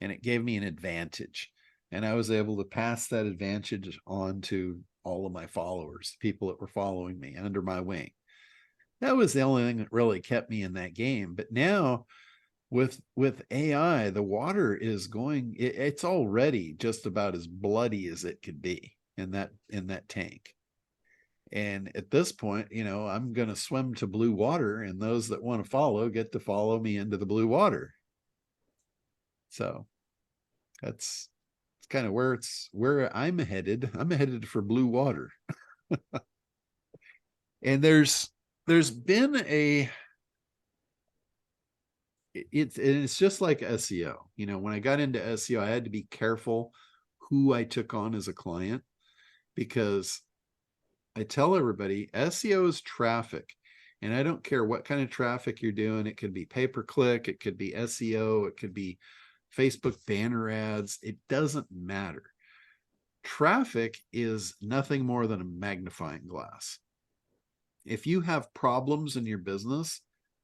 and it gave me an advantage, and I was able to pass that advantage on to all of my followers, people that were following me under my wing. That was the only thing that really kept me in that game. But now with AI, the water is going, it's already just about as bloody as it could be in that tank. And at this point, you know, I'm going to swim to blue water, and those that want to follow get to follow me into the blue water. So that's kind of where I'm headed. I'm headed for blue water. And there's been it's just like SEO. You know, when I got into SEO, I had to be careful who I took on as a client, because I tell everybody SEO is traffic, and I don't care what kind of traffic you're doing. It could be pay-per-click, it could be SEO, it could be Facebook banner ads. It doesn't matter. Traffic is nothing more than a magnifying glass. If you have problems in your business,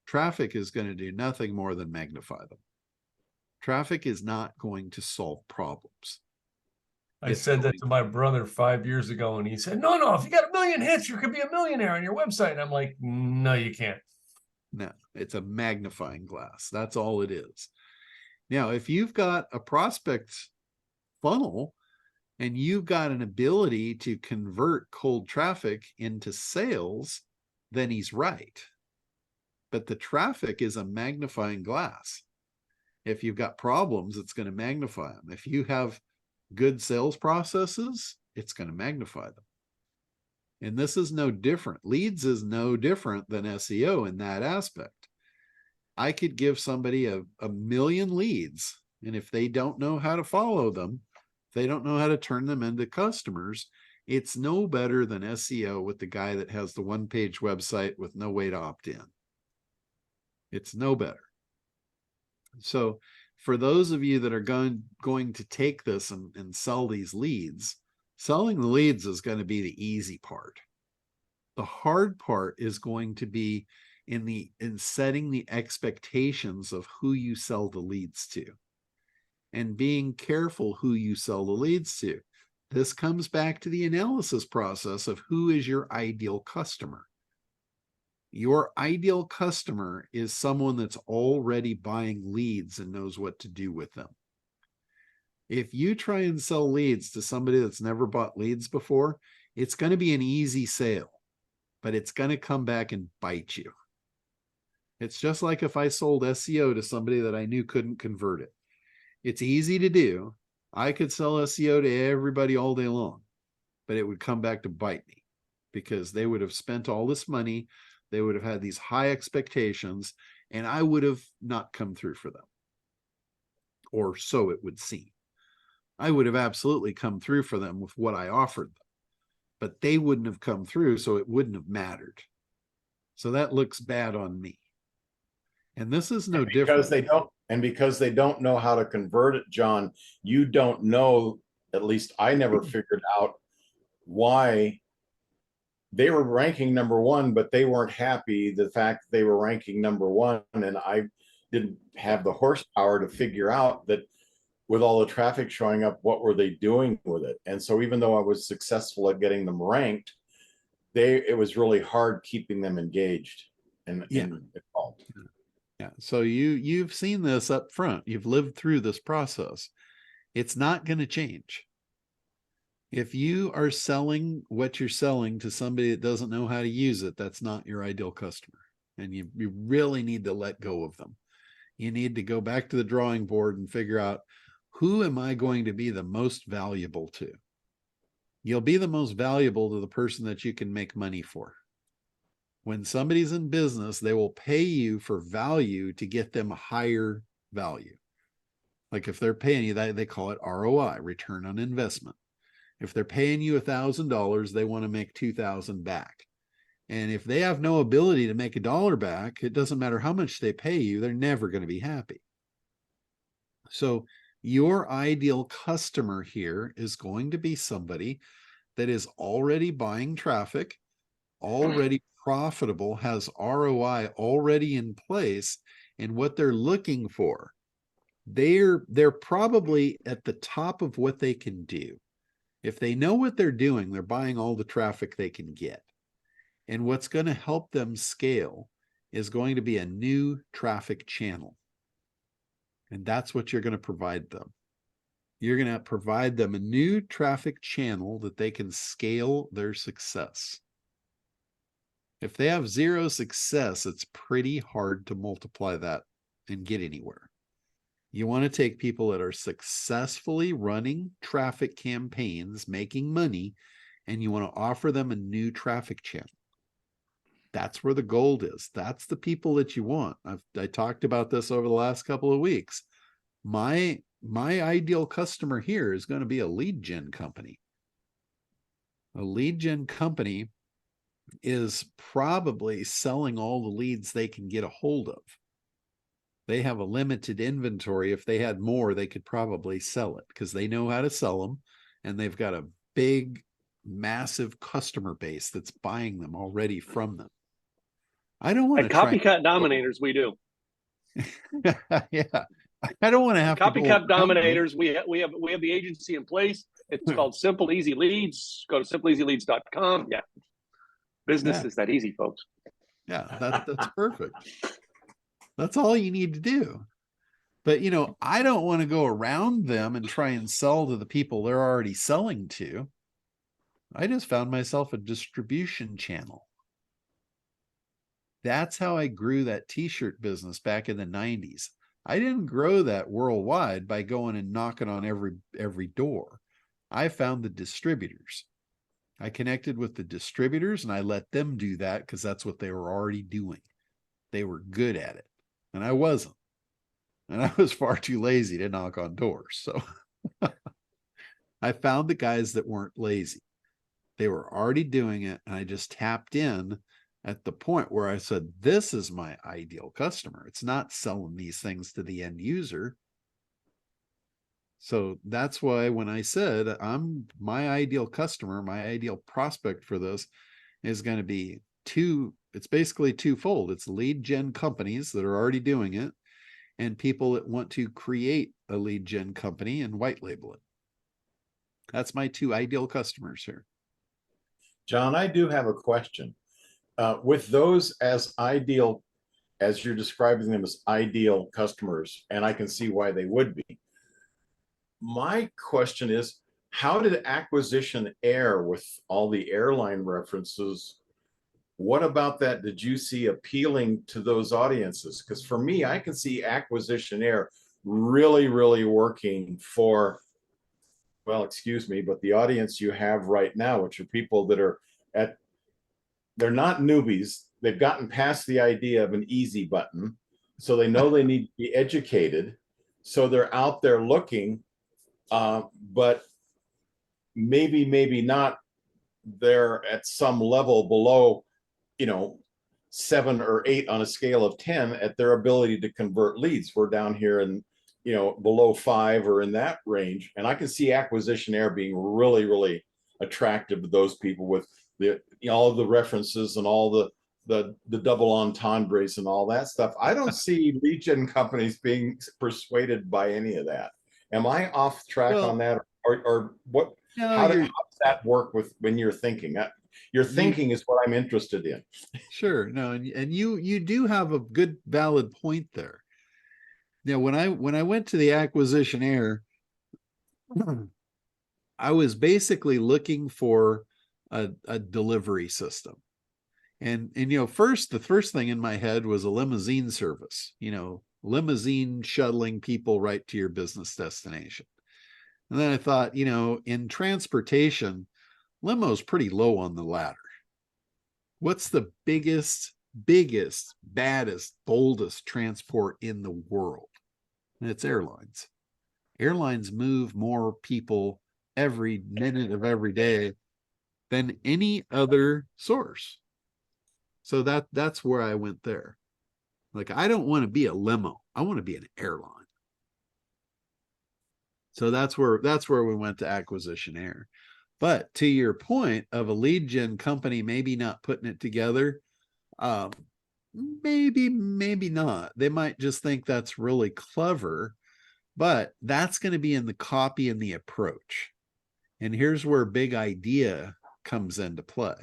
traffic is going to do nothing more than magnify them. Traffic is not going to solve problems. I said that to my brother 5 years ago, and he said, no, if you got 1 million hits, you could be a millionaire on your website. And I'm like, no, you can't. No, it's a magnifying glass. That's all it is. Now, if you've got a prospect funnel and you've got an ability to convert cold traffic into sales, then he's right. But the traffic is a magnifying glass. If you've got problems, it's going to magnify them. If you have good sales processes, it's going to magnify them. And this is no different. Leads is no different than SEO in that aspect. I could give somebody a million leads, and if they don't know how to follow them, if they don't know how to turn them into customers, it's no better than SEO with the guy that has the one-page website with no way to opt in. It's no better. So for those of you that are going to take this and sell these leads, selling the leads is going to be the easy part. The hard part is going to be in setting the expectations of who you sell the leads to, and being careful who you sell the leads to. This comes back to the analysis process of who is your ideal customer. Your ideal customer is someone that's already buying leads and knows what to do with them. If you try and sell leads to somebody that's never bought leads before, it's going to be an easy sale, but it's going to come back and bite you. It's just like if I sold SEO to somebody that I knew couldn't convert it. It's easy to do. I could sell SEO to everybody all day long, but it would come back to bite me, because they would have spent all this money. They would have had these high expectations, and I would have not come through for them. Or so it would seem. I would have absolutely come through for them with what I offered them, but they wouldn't have come through, so it wouldn't have mattered. So that looks bad on me. And this is no different. Because they don't know how to convert it, John, you don't know, at least I never figured out why they were ranking #1, but they weren't happy the fact that they were ranking #1. And I didn't have the horsepower to figure out that with all the traffic showing up, what were they doing with it? And so even though I was successful at getting them ranked, it was really hard keeping them engaged and involved. Yeah. So you've seen this up front. You've lived through this process. It's not going to change. If you are selling what you're selling to somebody that doesn't know how to use it, that's not your ideal customer. And you really need to let go of them. You need to go back to the drawing board and figure out who am I going to be the most valuable to? You'll be the most valuable to the person that you can make money for. When somebody's in business, they will pay you for value to get them higher value. Like if they're paying you that, they call it ROI, return on investment. If they're paying you $1,000, they want to make 2,000 back. And if they have no ability to make $1 back, it doesn't matter how much they pay you, they're never going to be happy. So your ideal customer here is going to be somebody that is already buying traffic, already profitable, has ROI already in place, and what they're looking for. They're probably at the top of what they can do. If they know what they're doing, they're buying all the traffic they can get. And what's going to help them scale is going to be a new traffic channel. And that's what you're going to provide them. You're going to provide them a new traffic channel that they can scale their success. If they have zero success, it's pretty hard to multiply that and get anywhere. You want to take people that are successfully running traffic campaigns, making money, and you want to offer them a new traffic channel. That's where the gold is. That's the people that you want. I talked about this over the last couple of weeks. My ideal customer here is going to be a lead gen company. A lead gen company is probably selling all the leads they can get a hold of. They have a limited inventory. If they had more, they could probably sell it because they know how to sell them, and they've got a big, massive customer base that's buying them already from them. I don't want At to Copycat Dominators, we do. Yeah, I don't want to have Copycat to go Dominators, we have the agency in place. It's called Simple Easy Leads. Go to simpleeasyleads.com. Yeah, business is that easy, folks. Yeah, that's perfect. That's all you need to do. But, you know, I don't want to go around them and try and sell to the people they're already selling to. I just found myself a distribution channel. That's how I grew that t-shirt business back in the 90s. I didn't grow that worldwide by going and knocking on every door. I found the distributors. I connected with the distributors and I let them do that because that's what they were already doing. They were good at it. And I wasn't. And I was far too lazy to knock on doors. So I found the guys that weren't lazy. They were already doing it. And I just tapped in at the point where I said, this is my ideal customer. It's not selling these things to the end user. So that's why when I said my ideal customer, my ideal prospect for this is going to be it's basically twofold. It's lead gen companies that are already doing it and people that want to create a lead gen company and white label it. That's my two ideal customers here. John, I do have a question. With those as ideal, as you're describing them as ideal customers, and I can see why they would be. My question is, how did acquisition air with all the airline references? What about that did you see appealing to those audiences? Because for me, I can see acquisition air really, really working for, well, excuse me, but the audience you have right now, which are people that are they're not newbies. They've gotten past the idea of an easy button. So they know they need to be educated. So they're out there looking, but maybe not. They're at some level below, 7 or 8 on a scale of 10 at their ability to convert leads. We're down here in, below 5 or in that range. And I can see acquisition air being really, really attractive to those people with all of the references and all the double entendres and all that stuff. I don't see lead gen companies being persuaded by any of that. Am I off track on that, or what? No, how does that work with when you're thinking? Your thinking is what I'm interested in. Sure. No, and you do have a good valid point there. Now, when I went to the acquisition air, I was basically looking for a delivery system. And the first thing in my head was a limousine service, limousine shuttling people right to your business destination. And then I thought, you know, in transportation, limo's pretty low on the ladder. What's the biggest, baddest, boldest transport in the world? And it's airlines. Airlines move more people every minute of every day than any other source. So that's where I went there. Like, I don't want to be a limo. I want to be an airline. So that's where we went to Acquisition Air. But to your point of a lead gen company maybe not putting it together, maybe not. They might just think that's really clever, but that's going to be in the copy and the approach. And here's where big idea comes into play.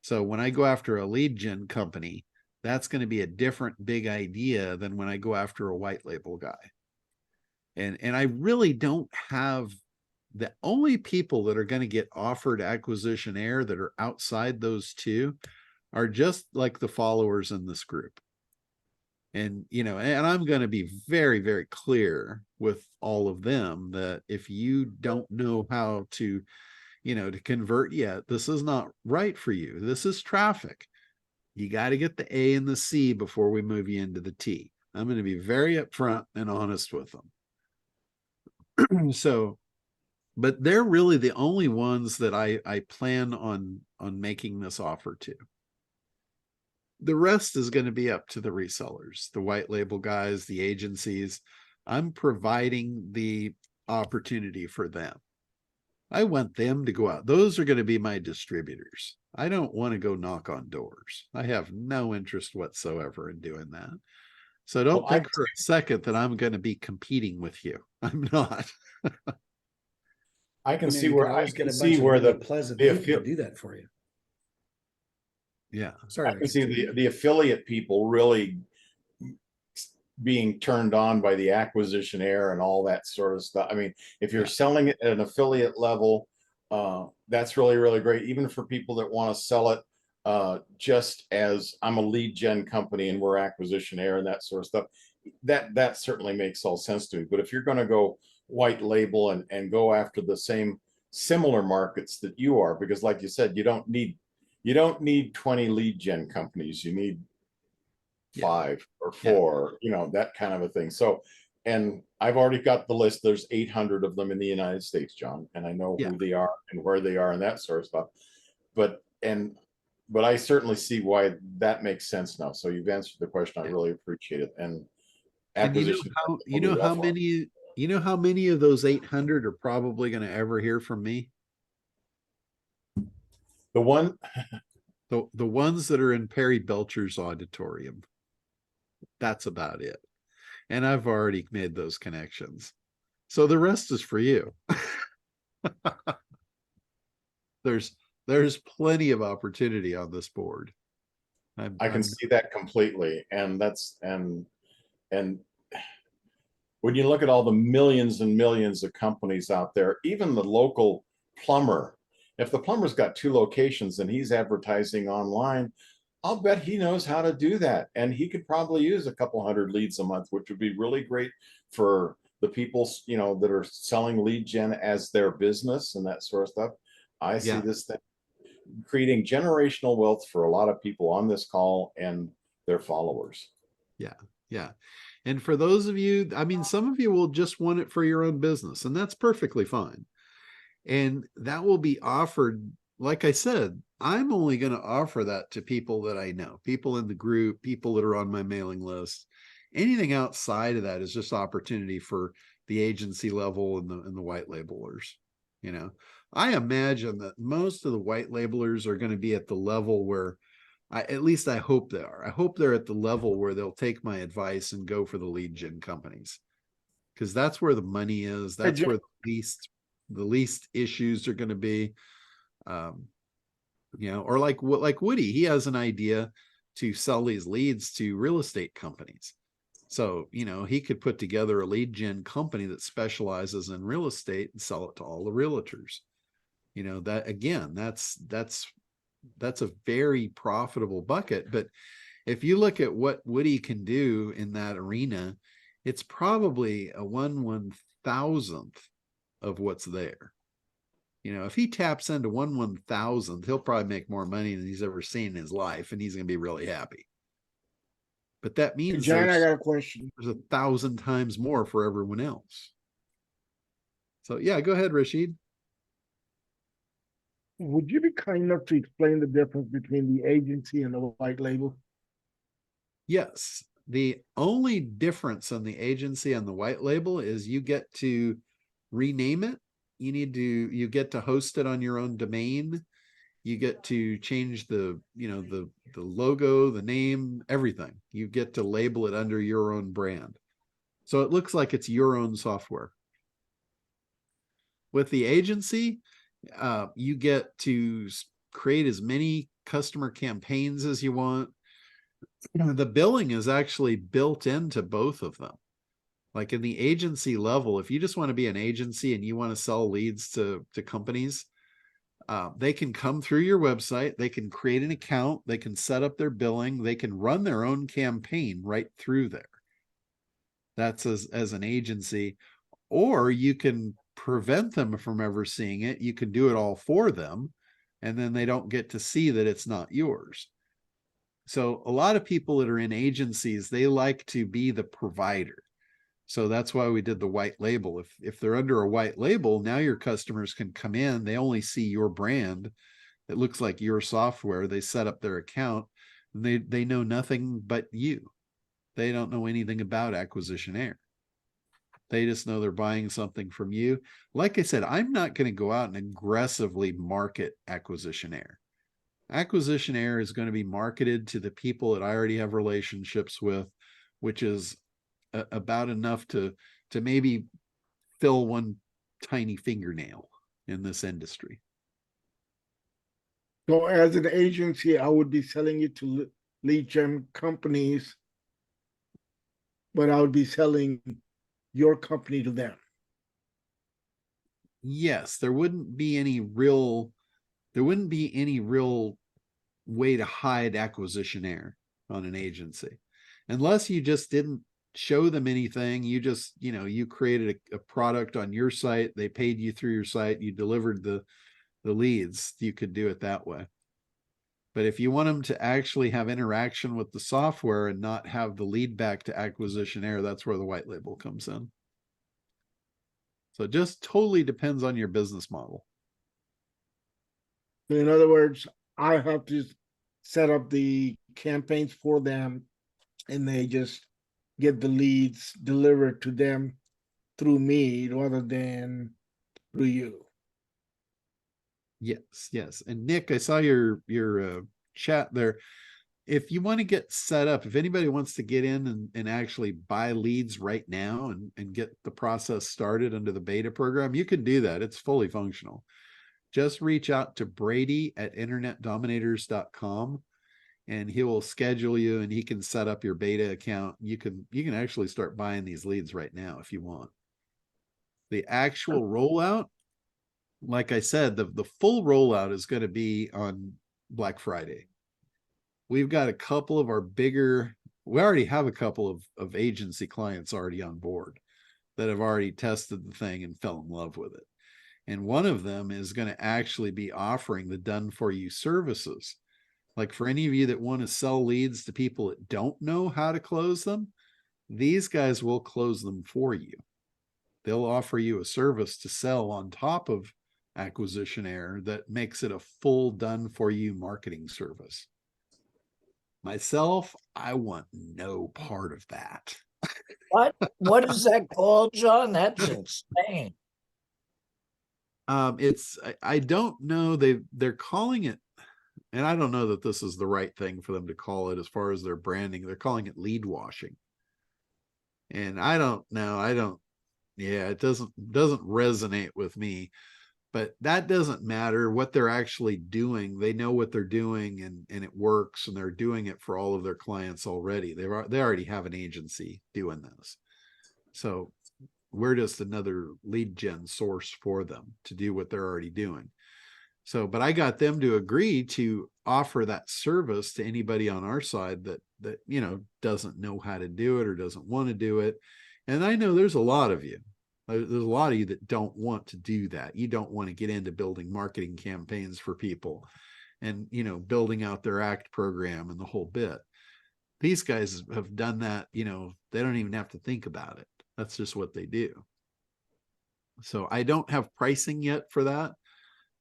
So when I go after a lead gen company, that's going to be a different big idea than when I go after a white label guy. And I really don't have, the only people that are going to get offered Acquisition Air that are outside those two are just like the followers in this group. And, you know, and I'm going to be very, very clear with all of them that if you don't know how to, you know, to convert yet, this is not right for you. This is traffic. You got to get the A and the C before we move you into the T. I'm going to be very upfront and honest with them. So, but they're really the only ones that I plan on making this offer to. The rest is going to be up to the resellers, the white label guys, the agencies. I'm providing the opportunity for them. I want them to go out. Those are going to be my distributors. I don't want to go knock on doors. I have no interest whatsoever in doing that. So don't think for a second that I'm going to be competing with you. I'm not. I can see you where could I always can get a see bunch of where really the pleasant the people to affi- do that for you. Yeah. Sorry, I can see the affiliate people really being turned on by the Acquisition Air and all that sort of stuff. I mean, if you're selling it at an affiliate level, that's really, really great. Even for people that want to sell it just as I'm a lead gen company and we're Acquisition Air and that sort of stuff, that certainly makes all sense to me. But if you're going to go white label and go after the same similar markets that you are, because like you said, you don't need 20 lead gen companies. You need 5 or 4, you know, that kind of a thing. So, and I've already got the list. There's 800 of them in the United States, John, and I know who they are and where they are and that sort of stuff. But I certainly see why that makes sense now. So you've answered the question. I really appreciate it. And acquisition. You know how many of those 800 are probably going to ever hear from me? The ones that are in Perry Belcher's auditorium. That's about it. And I've already made those connections. So the rest is for you. There's plenty of opportunity on this board. I can see that completely. And when you look at all the millions and millions of companies out there, even the local plumber, if the plumber's got 2 locations and he's advertising online, I'll bet he knows how to do that. And he could probably use a couple hundred leads a month, which would be really great for the people, you know, that are selling lead gen as their business and that sort of stuff. I see this thing creating generational wealth for a lot of people on this call and their followers. Yeah. And for those of you, I mean, some of you will just want it for your own business, and that's perfectly fine. And that will be offered, like I said, I'm only going to offer that to people that I know, people in the group, people that are on my mailing list. Anything outside of that is just opportunity for the agency level and the white labelers. You know, I imagine that most of the white labelers are going to be at the level where at least I hope they are. I hope they're at the level where they'll take my advice and go for the lead gen companies, because that's where the money is. That's where the least issues are going to be. You know, or like Woody, he has an idea to sell these leads to real estate companies. So, you know, he could put together a lead gen company that specializes in real estate and sell it to all the realtors. You know, that again, that's a very profitable bucket. But if you look at what Woody can do in that arena, it's probably a 1/1000th of what's there. You know, if he taps into 1/1000th, he'll probably make more money than he's ever seen in his life, and he's going to be really happy. But that means John, I there's got a question. 1,000 times more for everyone else. So yeah, go ahead, Rashid. Would you be kind enough to explain the difference between the agency and the white label? Yes. The only difference on the agency and the white label is you get to rename it. You get to host it on your own domain. You get to change the logo, the name, everything. You get to label it under your own brand. So it looks like it's your own software. With the agency, you get to create as many customer campaigns as you want. The billing is actually built into both of them. Like in the agency level, if you just want to be an agency and you want to sell leads to companies, they can come through your website, they can create an account, they can set up their billing, they can run their own campaign right through there. That's as an agency. Or you can prevent them from ever seeing it. You can do it all for them, and then they don't get to see that it's not yours. So a lot of people that are in agencies, they like to be the provider. So that's why we did the white label. If they're under a white label, now your customers can come in, they only see your brand. It looks like your software. They set up their account, and they know nothing but you. They don't know anything about Acquisitionaire. They just know they're buying something from you. Like I said, I'm not going to go out and aggressively market Acquisitionaire. Acquisitionaire is going to be marketed to the people that I already have relationships with, which is about enough to maybe fill one tiny fingernail in this industry. So as an agency, I would be selling it to lead gen companies, but I would be selling your company to them. Yes, there wouldn't be any real way to hide Acquisitionaire on an agency, unless you just didn't show them anything. You just, you created a product on your site, they paid you through your site, you delivered the leads, you could do it that way. But if you want them to actually have interaction with the software and not have the lead back to Acquisitionaire, that's where the white label comes in. So it just totally depends on your business model. In other words, I have to set up the campaigns for them, and they just get the leads delivered to them through me rather than through you. Yes. And Nick, I saw your chat there. If you want to get set up, if anybody wants to get in and actually buy leads right now and get the process started under the beta program, you can do that. It's fully functional. Just reach out to Brady at internetdominators.com, and he will schedule you, and he can set up your beta account. You can actually start buying these leads right now if you want. The actual rollout, like I said, the full rollout is going to be on Black Friday. We've got a couple of our bigger, we already have a couple of agency clients already on board that have already tested the thing and fell in love with it. And one of them is going to actually be offering the done for you services. Like for any of you that want to sell leads to people that don't know how to close them, these guys will close them for you. They'll offer you a service to sell on top of Acquisitionaire that makes it a full done for you marketing service. Myself, I want no part of that. What is that called, John? That's insane. I don't know. They're calling it, and I don't know that this is the right thing for them to call it as far as their branding. They're calling it lead washing. And I don't know. It doesn't resonate with me. But that doesn't matter what they're actually doing. They know what they're doing, and it works, and they're doing it for all of their clients already. They already have an agency doing this. So we're just another lead gen source for them to do what they're already doing. So, but I got them to agree to offer that service to anybody on our side that you know doesn't know how to do it or doesn't want to do it. And I know there's a lot of you. There's a lot of you that don't want to do that. You don't want to get into building marketing campaigns for people and, you know, building out their ACT program and the whole bit. These guys have done that, you know, they don't even have to think about it. That's just what they do. So I don't have pricing yet for that.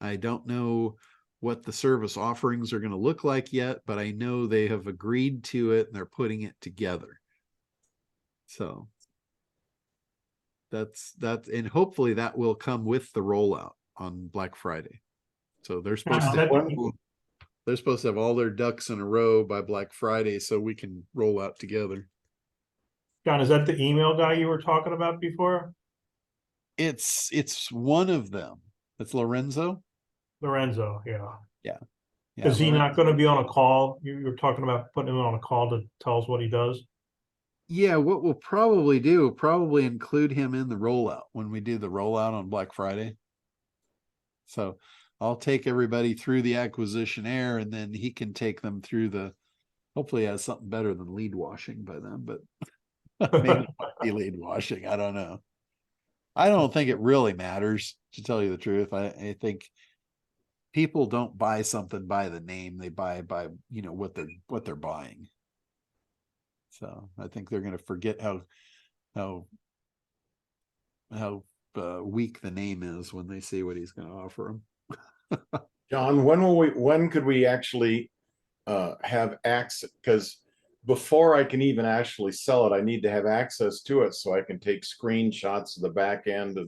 I don't know what the service offerings are going to look like yet, but I know they have agreed to it and they're putting it together. So that's and hopefully that will come with the rollout on Black Friday. So they're supposed to have all their ducks in a row by Black Friday so we can roll out together. John, is that the email guy you were talking about before? It's one of them. It's Lorenzo. Lorenzo, yeah. Yeah. Is he not going to be on a call? You were talking about putting him on a call to tell us what he does? Yeah, what we'll probably do, probably include him in the rollout when we do the rollout on Black Friday. So I'll take everybody through the acquisition air and then he can take them through the, hopefully he has something better than lead washing by then, but maybe be lead washing. I don't know. I don't think it really matters, to tell you the truth. I think people don't buy something by the name, they buy by, you know, what they're buying. So I think they're going to forget how weak the name is when they see what he's going to offer them. John, when could we actually have access? Because before I can even actually sell it, I need to have access to it so I can take screenshots of the back end.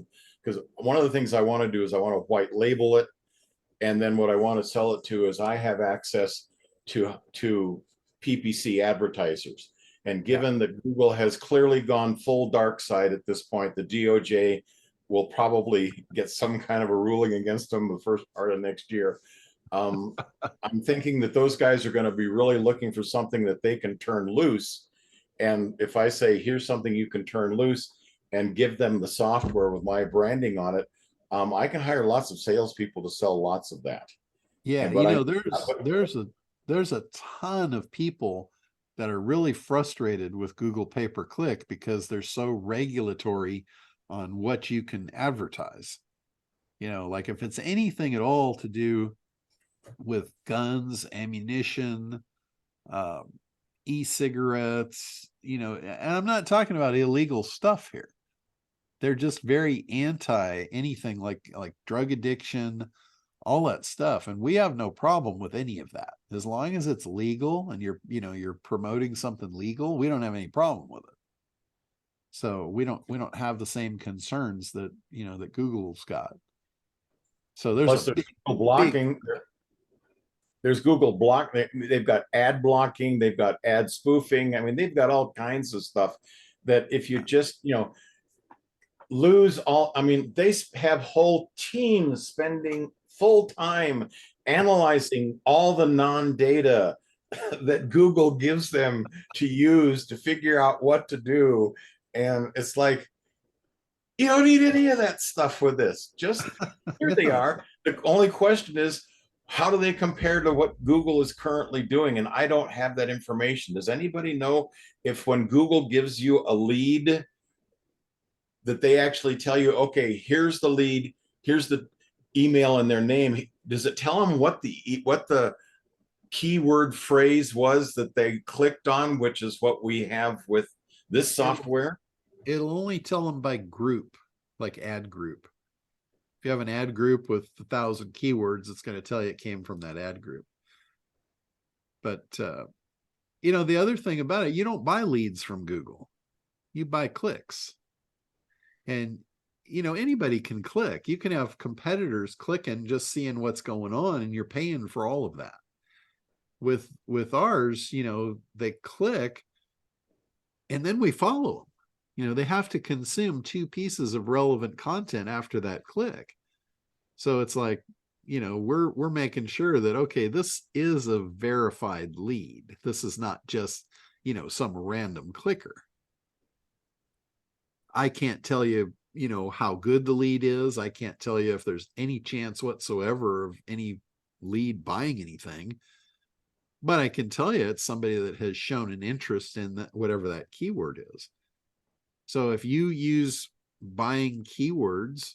Because one of the things I want to do is I want to white label it. And then what I want to sell it to is I have access to PPC advertisers. And given that Google has clearly gone full dark side at this point, the DOJ will probably get some kind of a ruling against them the first part of next year. I'm thinking that those guys are going to be really looking for something that they can turn loose. And if I say, here's something you can turn loose and give them the software with my branding on it, I can hire lots of salespeople to sell lots of that. Yeah, But you know, there's a ton of people that are really frustrated with Google pay-per-click because they're so regulatory on what you can advertise. You know, like if it's anything at all to do with guns, ammunition, e-cigarettes, you know, and I'm not talking about illegal stuff here. They're just very anti anything like drug addiction, all that stuff. And we have no problem with any of that. As long as it's legal and you're promoting something legal, we don't have any problem with it. So we don't have the same concerns that, you know, that Google's got. So there's Google blocking. There's Google block. They've got ad blocking. They've got ad spoofing. I mean, they've got all kinds of stuff that if you just, you know, lose all, I mean, they have whole teams spending full time analyzing all the non-data that Google gives them to use to figure out what to do. And it's like, you don't need any of that stuff with this. Just here they are. The only question is, how do they compare to what Google is currently doing? And I don't have that information. Does anybody know if when Google gives you a lead that they actually tell you, okay, here's the lead, here's the email and their name. Does it tell them what the keyword phrase was that they clicked on, which is what we have with this software? It'll only tell them by group, like ad group. If you have an ad group with 1,000 keywords, it's going to tell you it came from that ad group. But, you know, the other thing about it, you don't buy leads from Google. You buy clicks. And, you know, anybody can click. You can have competitors clicking, just seeing what's going on, and you're paying for all of that. With ours, you know, they click and then we follow them. You know, they have to consume 2 pieces of relevant content after that click. So it's like, you know, we're making sure that, okay, this is a verified lead. This is not just, you know, some random clicker. I can't tell you you know, how good the lead is. I can't tell you if there's any chance whatsoever of any lead buying anything, but I can tell you it's somebody that has shown an interest in that, whatever that keyword is. So if you use buying keywords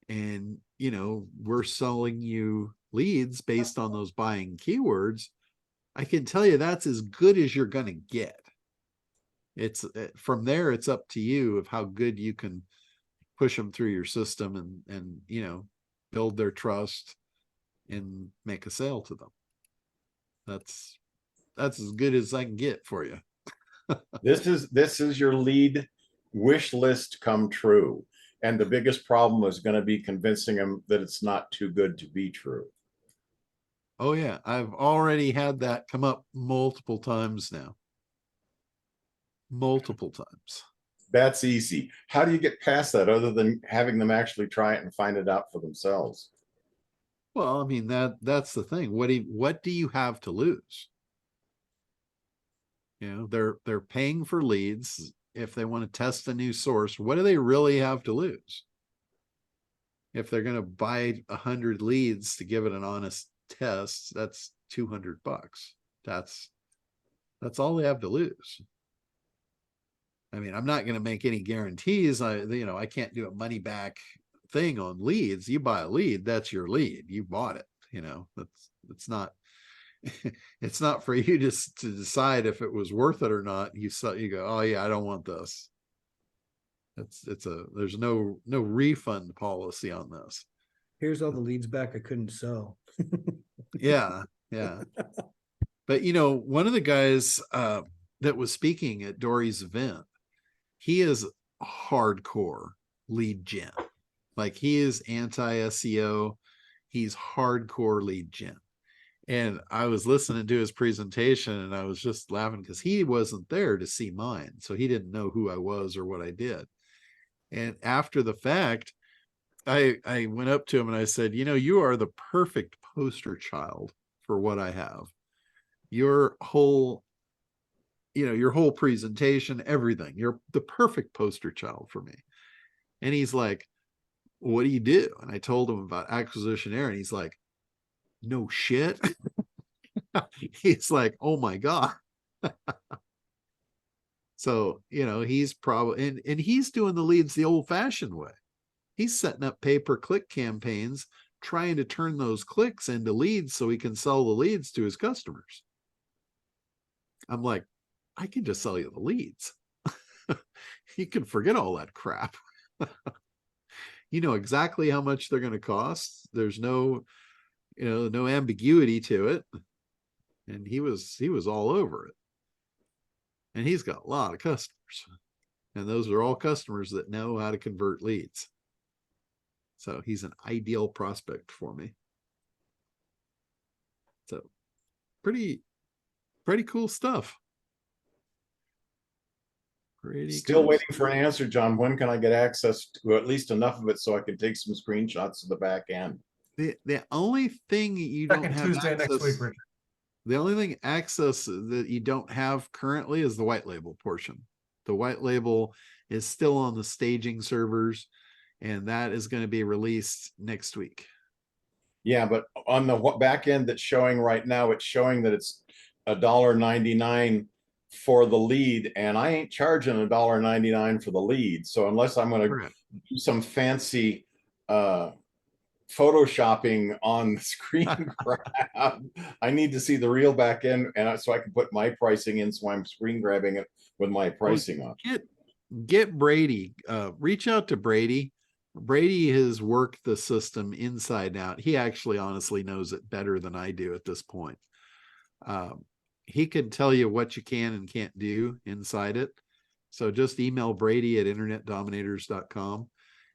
and, you know, we're selling you leads based on those buying keywords, I can tell you that's as good as you're going to get. It's from there, it's up to you of how good you can push them through your system and, you know, build their trust and make a sale to them. That's as good as I can get for you. This is your lead wish list come true. And the biggest problem is going to be convincing them that it's not too good to be true. Oh yeah, I've already had that come up multiple times now. Multiple times. That's easy. How do you get past that other than having them actually try it and find it out for themselves? Well, I mean, that's the thing. What do you have to lose? You know, they're paying for leads. If they want to test a new source, what do they really have to lose? If they're going to buy 100 leads to give it an honest test, that's $200. That's all they have to lose. I mean, I'm not going to make any guarantees. I can't do a money back thing on leads. You buy a lead, that's your lead. You bought it. You know, it's not it's not for you to decide if it was worth it or not. You go, oh yeah, I don't want this. There's no refund policy on this. Here's all the leads back I couldn't sell. Yeah. But you know, one of the guys that was speaking at Dory's event, he is hardcore lead gen. Like he is anti-SEO. He's hardcore lead gen. And I was listening to his presentation and I was just laughing because he wasn't there to see mine. So he didn't know who I was or what I did. And after the fact, I went up to him and I said, you know, you are the perfect poster child for what I have. Your whole presentation, everything, you're the perfect poster child for me. And he's like, what do you do? And I told him about Acquisitionaire and he's like, no shit. He's like, oh my God. So, you know, he's probably, and he's doing the leads the old fashioned way. He's setting up pay-per-click campaigns, trying to turn those clicks into leads so he can sell the leads to his customers. I'm like, I can just sell you the leads. You can forget all that crap. You know exactly how much they're going to cost. There's no ambiguity to it. And he was all over it. And he's got a lot of customers. And those are all customers that know how to convert leads. So he's an ideal prospect for me. So pretty cool stuff. Still waiting for an answer, John. When can I get access to at least enough of it so I can take some screenshots of the back end? The only thing you don't Second have Tuesday access, next week, Richard. the only thing access that you don't have currently is the white label portion. The white label is still on the staging servers, and that is going to be released next week. Yeah, but on the back end that's showing right now, it's showing that it's $1.99 for the lead, and I ain't charging $1.99 for the lead. So unless I'm going to do some fancy photoshopping on the screen grab, I need to see the real back end, and so I can put my pricing in. So I'm screen grabbing it with my pricing on. Get Brady. Reach out to Brady. Brady has worked the system inside out. He actually honestly knows it better than I do at this point. He could tell you what you can and can't do inside it. So just email Brady at internetdominators.com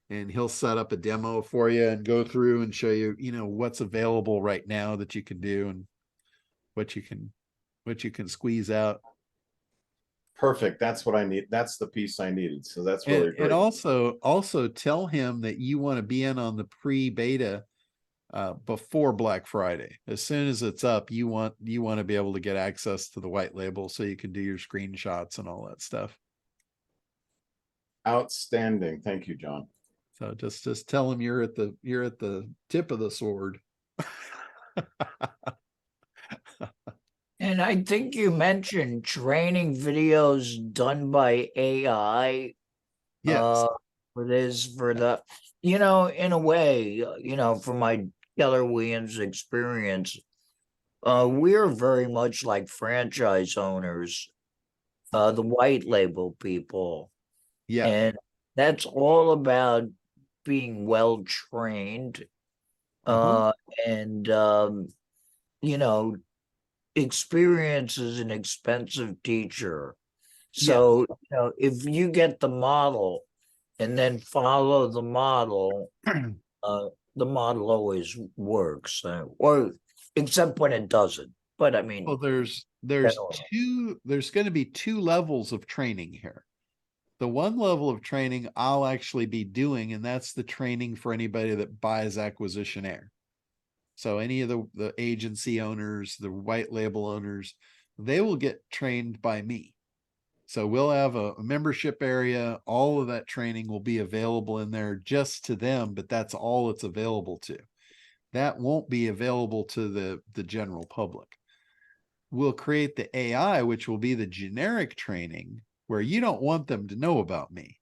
and he'll set up a demo for you and go through and show you, you know, what's available right now that you can do and what you can squeeze out. Perfect. That's what I need. That's the piece I needed. So that's really great. And also tell him that you want to be in on the pre-beta before Black Friday. As soon as it's up, you want to be able to get access to the white label so you can do your screenshots and all that stuff. Outstanding. Thank you, John. So just tell him you're at the tip of the sword. And I think you mentioned training videos done by AI. Yes. For the, in a way, from my Keller Williams experience, we're very much like franchise owners, the white label people. Yeah. And that's all about being well trained, Uh-huh. and experience is an expensive teacher. So, if you get the model and then follow the model, the model always works, or except when it doesn't. But I mean, Well, there's going to be two levels of training here. The one level of training I'll actually be doing, and that's the training for anybody that buys acquisition air. So any of the agency owners, the white label owners, they will get trained by me. So we'll have a membership area. All of that training will be available in there just to them, but that's all it's available to. That won't be available to the general public. We'll create the AI, which will be the generic training, where you don't want them to know about me.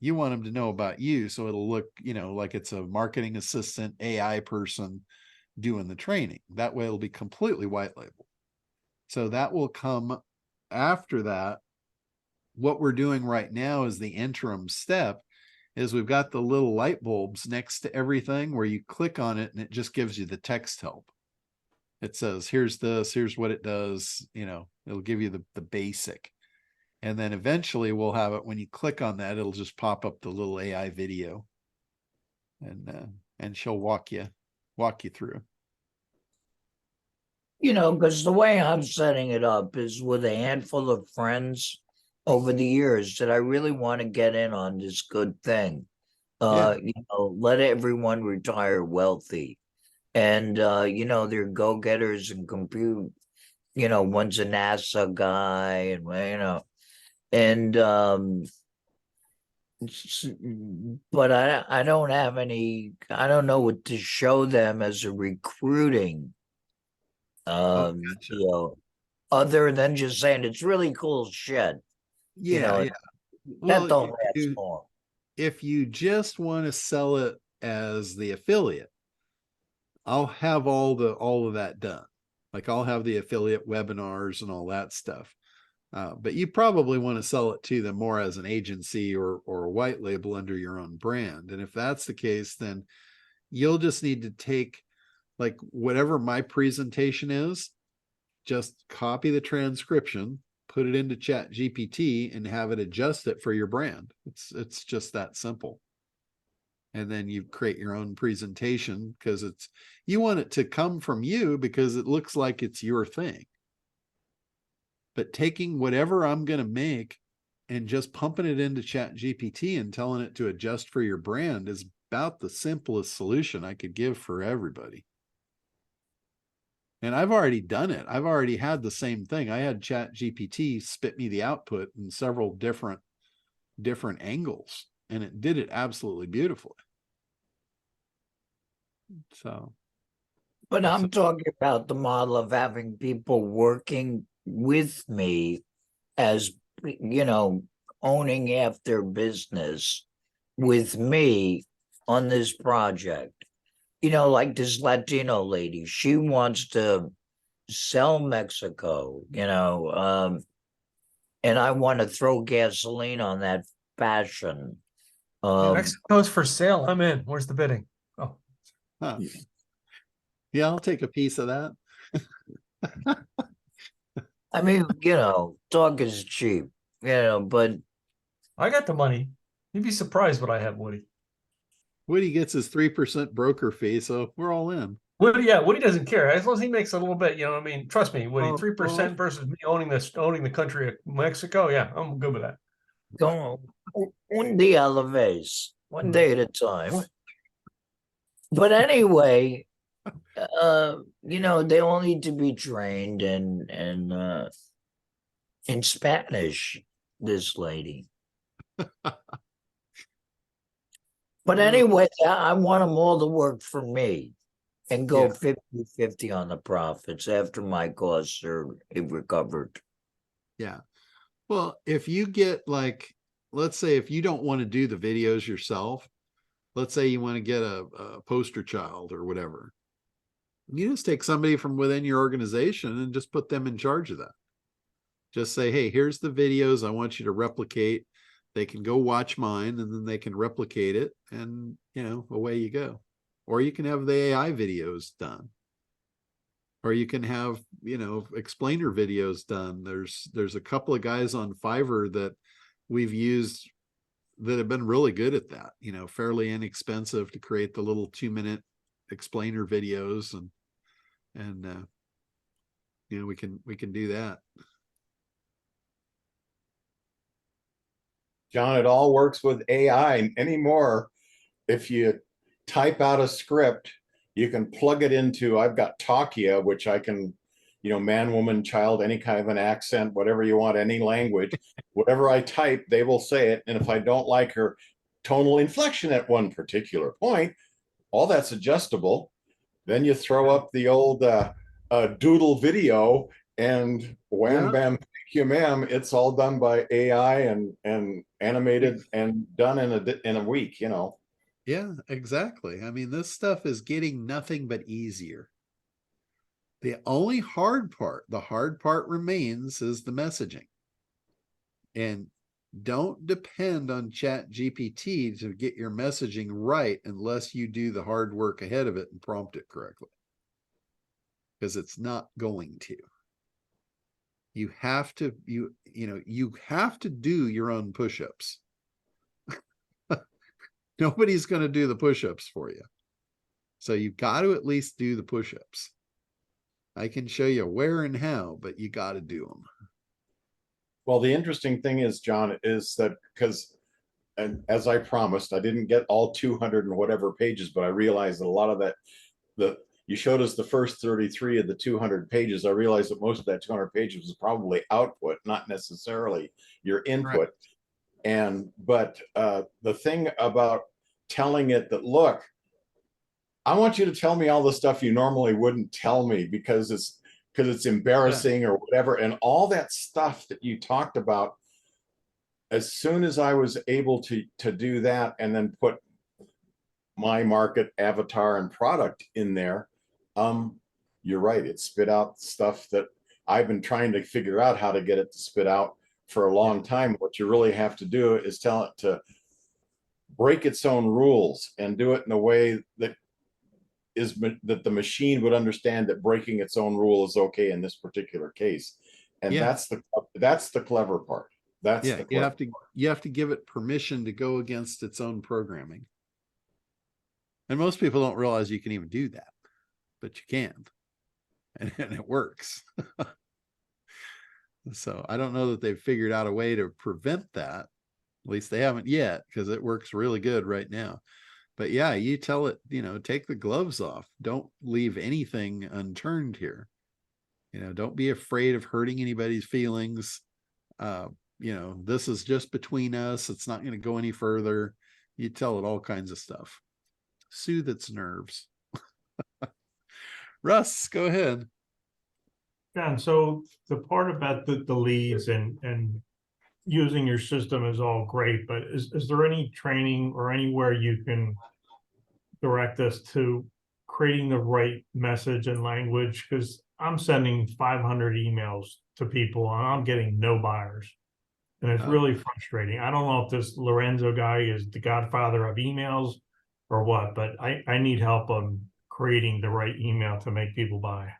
You want them to know about you. So it'll look, like it's a marketing assistant AI person doing the training. That way it'll be completely white label. So that will come after that. What we're doing right now is the interim step is we've got the little light bulbs next to everything where you click on it and it just gives you the text help. It says, here's this, here's what it does. It'll give you the basic. And then eventually we'll have it when you click on that, it'll just pop up the little AI video and she'll walk you through. Because the way I'm setting it up is with a handful of friends over the years that I really want to get in on this good thing. Let everyone retire wealthy. And, they're go-getters and compute, one's a NASA guy and, but I don't have I don't know what to show them as a recruiting, Gotcha. other than just saying it's really cool shit. Yeah. That Well, don't last long. if you just want to sell it as the affiliate, I'll have all of that done. Like I'll have the affiliate webinars and all that stuff. But you probably want to sell it to them more as an agency or a white label under your own brand. And if that's the case, then you'll just need to take like whatever my presentation is, just copy the transcription, put it into ChatGPT and have it adjust it for your brand. It's just that simple. And then you create your own presentation because you want it to come from you because it looks like it's your thing. But taking whatever I'm going to make and just pumping it into ChatGPT and telling it to adjust for your brand is about the simplest solution I could give for everybody. And I've already done it. I've already had the same thing. I had ChatGPT spit me the output in several different angles, and it did it absolutely beautifully. So, but I'm talking about the model of having people working with me as, owning half their business with me on this project. Like this Latino lady, she wants to sell Mexico, and I want to throw gasoline on that passion. Mexico's for sale. I'm in. Where's the bidding? Oh, huh. Yeah, I'll take a piece of that. I mean, talk is cheap, but I got the money. You'd be surprised what I have, Woody. Woody gets his 3% broker fee, so we're all in. Woody doesn't care as long as he makes a little bit. I mean, trust me, Woody. 3% versus me owning the country of Mexico. Yeah, I'm good with that. Go un día a la vez, one day at a time. But anyway, they all need to be trained in Spanish. This lady. But anyway, I want them all to work for me and go Yeah. 50-50 on the profits after my costs are recovered. Yeah. Well, if you get like, let's say if you don't want to do the videos yourself, let's say you want to get a poster child or whatever, you just take somebody from within your organization and just put them in charge of that. Just say, hey, here's the videos I want you to replicate. They can go watch mine and then they can replicate it and, you know, away you go. Or you can have the AI videos done. Or you can have, you know, explainer videos done. There's a couple of guys on Fiverr that we've used that have been really good at that, you know, fairly inexpensive to create the little 2-minute explainer videos and you know, we can do that. John, it all works with AI anymore. If you type out a script, you can plug it into, I've got Talkia, which I can, you know, man, woman, child, any kind of an accent, whatever you want, any language, whatever I type, they will say it. And if I don't like her tonal inflection at one particular point, all that's adjustable. Then you throw up the old doodle video and wham, Yeah. bam, thank you, ma'am. It's all done by AI and animated and done in a week, you know. Yeah, exactly. I mean, this stuff is getting nothing but easier. The only hard part, the hard part remains is the messaging. And don't depend on ChatGPT to get your messaging right unless you do the hard work ahead of it and prompt it correctly. Because it's not going to. You have to, you have to do your own push-ups. Nobody's going to do the push-ups for you. So you've got to at least do the push-ups. I can show you where and how, but you got to do them. Well, the interesting thing is, John, is that because, and as I promised, I didn't get all 200 and whatever pages, but I realized that a lot of that, you showed us the first 33 of the 200 pages. I realized that most of that 200 pages was probably output, not necessarily your input. Right. But the thing about telling it that, look, I want you to tell me all the stuff you normally wouldn't tell me because it's embarrassing or whatever. And all that stuff that you talked about, as soon as I was able to do that and then put my market, avatar, and product in there, you're right. It spit out stuff that I've been trying to figure out how to get it to spit out for a long time. What you really have to do is tell it to break its own rules and do it in a way that the machine would understand that breaking its own rule is okay in this particular case. And that's the clever part. That's the clever part. You have to give it permission to go against its own programming. And most people don't realize you can even do that, but you can, and it works. So I don't know that they've figured out a way to prevent that. At least they haven't yet, because it works really good right now. But yeah, you tell it, you know, take the gloves off. Don't leave anything unturned here. You know, don't be afraid of hurting anybody's feelings. You know, this is just between us. It's not going to go any further. You tell it all kinds of stuff. Soothe its nerves. Russ, go ahead. Yeah, and so the part about the leads and using your system is all great, but is there any training or anywhere you can direct us to creating the right message and language? Because I'm sending 500 emails to people and I'm getting no buyers. And it's really frustrating. I don't know if this Lorenzo guy is the godfather of emails or what, but I need help on creating the right email to make people buy.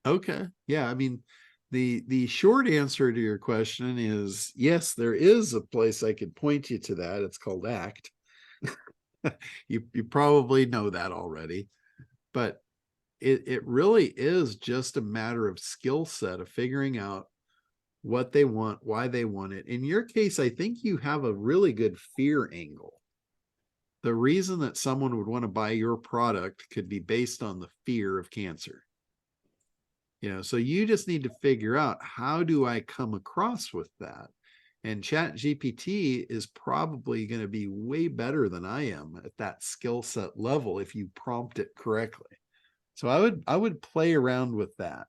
Okay. Yeah. I mean, the short answer to your question is yes, there is a place I could point you to that. It's called ACT. You probably know that already, but it really is just a matter of skill set of figuring out what they want, why they want it. In your case, I think you have a really good fear angle. The reason that someone would want to buy your product could be based on the fear of cancer. You know, so you just need to figure out, how do I come across with that? And ChatGPT is probably going to be way better than I am at that skill set level if you prompt it correctly. So I would play around with that.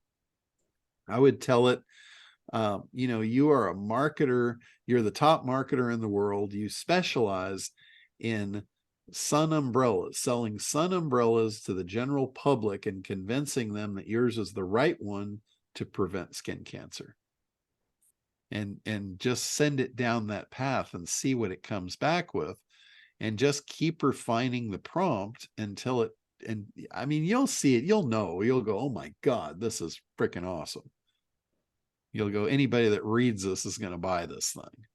I would tell it, you know, you are a marketer, you're the top marketer in the world, you specialize in sun umbrellas, selling sun umbrellas to the general public and convincing them that yours is the right one to prevent skin cancer. And just send it down that path and see what it comes back with, and just keep refining the prompt until it, and I mean, you'll see it, you'll know, you'll go, oh my God, this is freaking awesome. You'll go, anybody that reads this is going to buy this thing.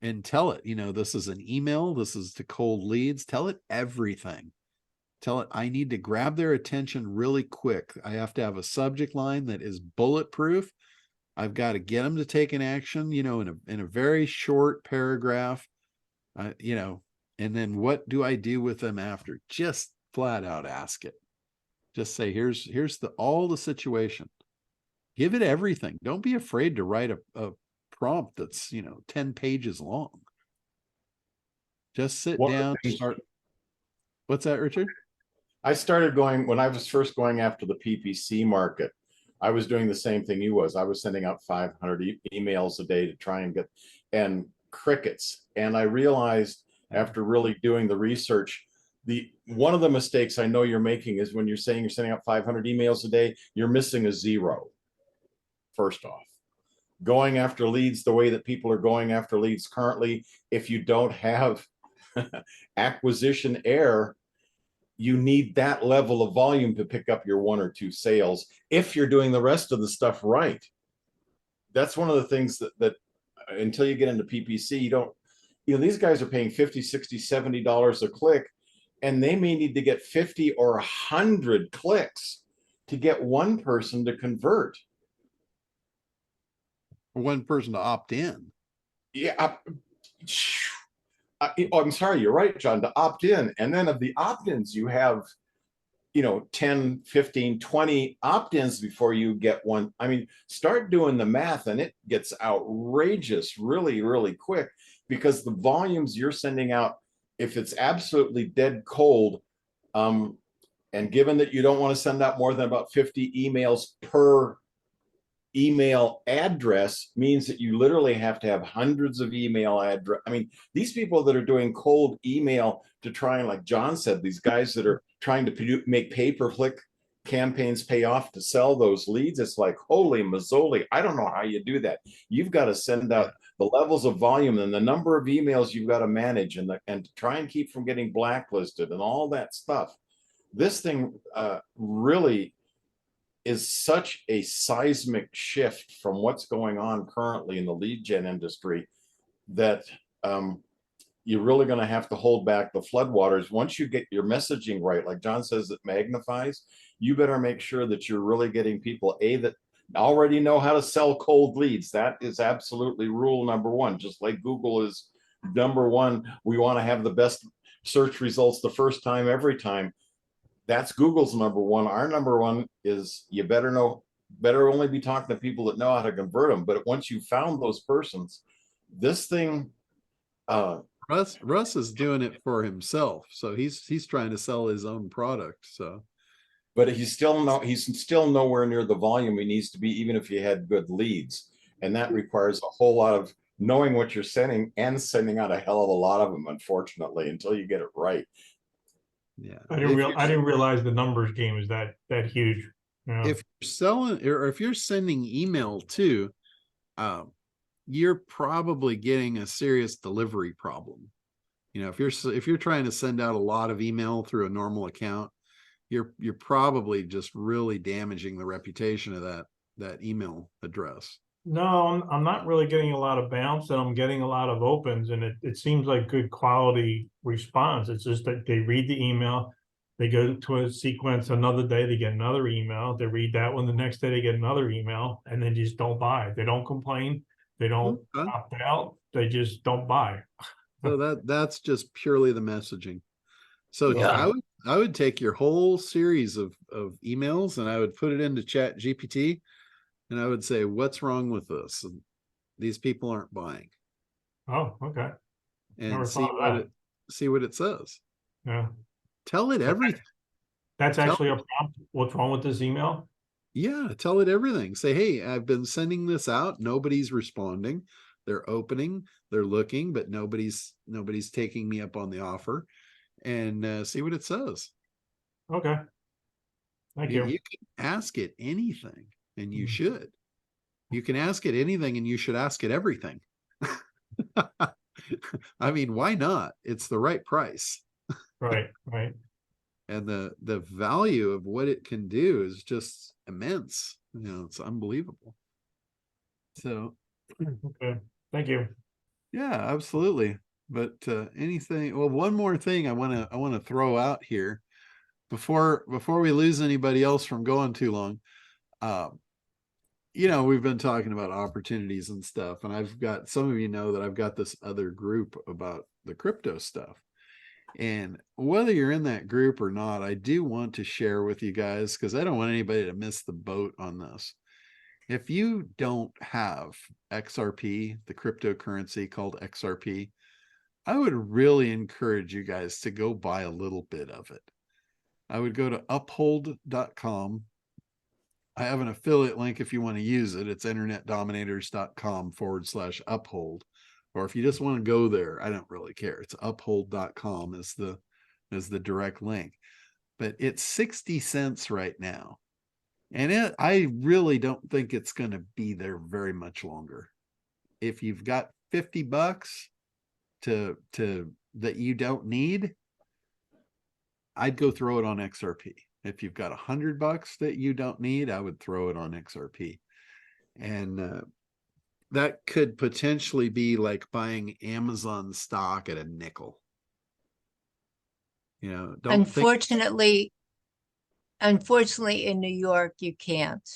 And tell it, you know, this is an email, this is to cold leads, tell it everything. Tell it, I need to grab their attention really quick. I have to have a subject line that is bulletproof. I've got to get them to take an action, you know, in a very short paragraph, you know, and then what do I do with them after? Just flat out ask it. Just say, here's all the situation. Give it everything. Don't be afraid to write a prompt that's, you know, 10 pages long. Just sit down, start. What's that, Richard? I started going, when I was first going after the PPC market, I was doing the same thing you was. I was sending out 500 emails a day to try and get, and crickets. And I realized after really doing the research, one of the mistakes I know you're making is when you're saying you're sending out 500 emails a day, you're missing a zero. First off, going after leads the way that people are going after leads currently, if you don't have acquisition air, you need that level of volume to pick up your 1 or 2 sales if you're doing the rest of the stuff right. That's one of the things that until you get into PPC, you don't, you know, these guys are paying $50, $60, $70 a click, and they may need to get 50 or 100 clicks to get one person to convert. One person to opt in. Yeah. I'm sorry, you're right, John, to opt in. And then of the opt-ins, you have, you know, 10, 15, 20 opt-ins before you get one. I mean, start doing the math and it gets outrageous really, really quick, because the volumes you're sending out, if it's absolutely dead cold, and given that you don't want to send out more than about 50 emails per email address, means that you literally have to have hundreds of email address. I mean, these people that are doing cold email to try and, like John said, these guys that are trying to make pay-per-click campaigns pay off to sell those leads, it's like, holy mazzoli, I don't know how you do that. You've got to send out the levels of volume and the number of emails you've got to manage, and to try and keep from getting blacklisted and all that stuff. This thing really is such a seismic shift from what's going on currently in the lead gen industry that you're really going to have to hold back the floodwaters. Once you get your messaging right, like John says, it magnifies, you better make sure that you're really getting people, that already know how to sell cold leads. That is absolutely rule number one. Just like Google is number one, we want to have the best search results the first time, every time. That's Google's number one. Our number one is, you better only be talking to people that know how to convert them. But once you found those persons, this thing, Russ is doing it for himself, so he's trying to sell his own product. So, but he's still nowhere near the volume he needs to be, even if you had good leads. And that requires a whole lot of knowing what you're sending and sending out a hell of a lot of them, unfortunately, until you get it right. Yeah, I didn't realize the numbers game is that huge. Yeah. If you're selling, or if you're sending email too, you're probably getting a serious delivery problem. You know, if you're trying to send out a lot of email through a normal account, you're probably just really damaging the reputation of that email address. No, I'm not really getting a lot of bounce, and I'm getting a lot of opens, and it seems like good quality response. It's just that they read the email, they go to a sequence, another day they get another email, they read that one, the next day they get another email, and they just don't buy. They don't complain, they don't opt out, they just don't buy. So that's just purely the messaging. So Yeah. I would take your whole series of emails and I would put it into ChatGPT, and I would say, what's wrong with this? And These people aren't buying. Oh, okay. And Never see thought of what that. it says. Yeah. Tell it everything. That's Tell- actually a prompt. What's wrong with this email? Yeah, tell it everything. Say, hey, I've been sending this out. Nobody's responding. They're opening, they're looking, but nobody's taking me up on the offer. And see what it says. Okay. Thank you. You can ask it anything, and you Mhm. should. You can ask it anything, and you should ask it everything. I mean, why not? It's the right price. Right, right. And the value of what it can do is just immense. You know, it's unbelievable. So Okay. Thank you. yeah, absolutely. But anything, well, one more thing I want to throw out here before we lose anybody else from going too long. You know, we've been talking about opportunities and stuff, and I've got, some of you know that I've got this other group about the crypto stuff. And whether you're in that group or not, I do want to share with you guys, because I don't want anybody to miss the boat on this. If you don't have XRP, the cryptocurrency called XRP, I would really encourage you guys to go buy a little bit of it. I would go to uphold.com. I have an affiliate link if you want to use it. It's internetdominators.com/uphold. Or if you just want to go there, I don't really care. It's uphold.com is the direct link. But it's 60 cents right now. And I really don't think it's going to be there very much longer. If you've got $50 to that you don't need, I'd go throw it on XRP. If you've got $100 that you don't need, I would throw it on XRP. And that could potentially be like buying Amazon stock at a nickel. You know, don't Unfortunately, in New York, you can't.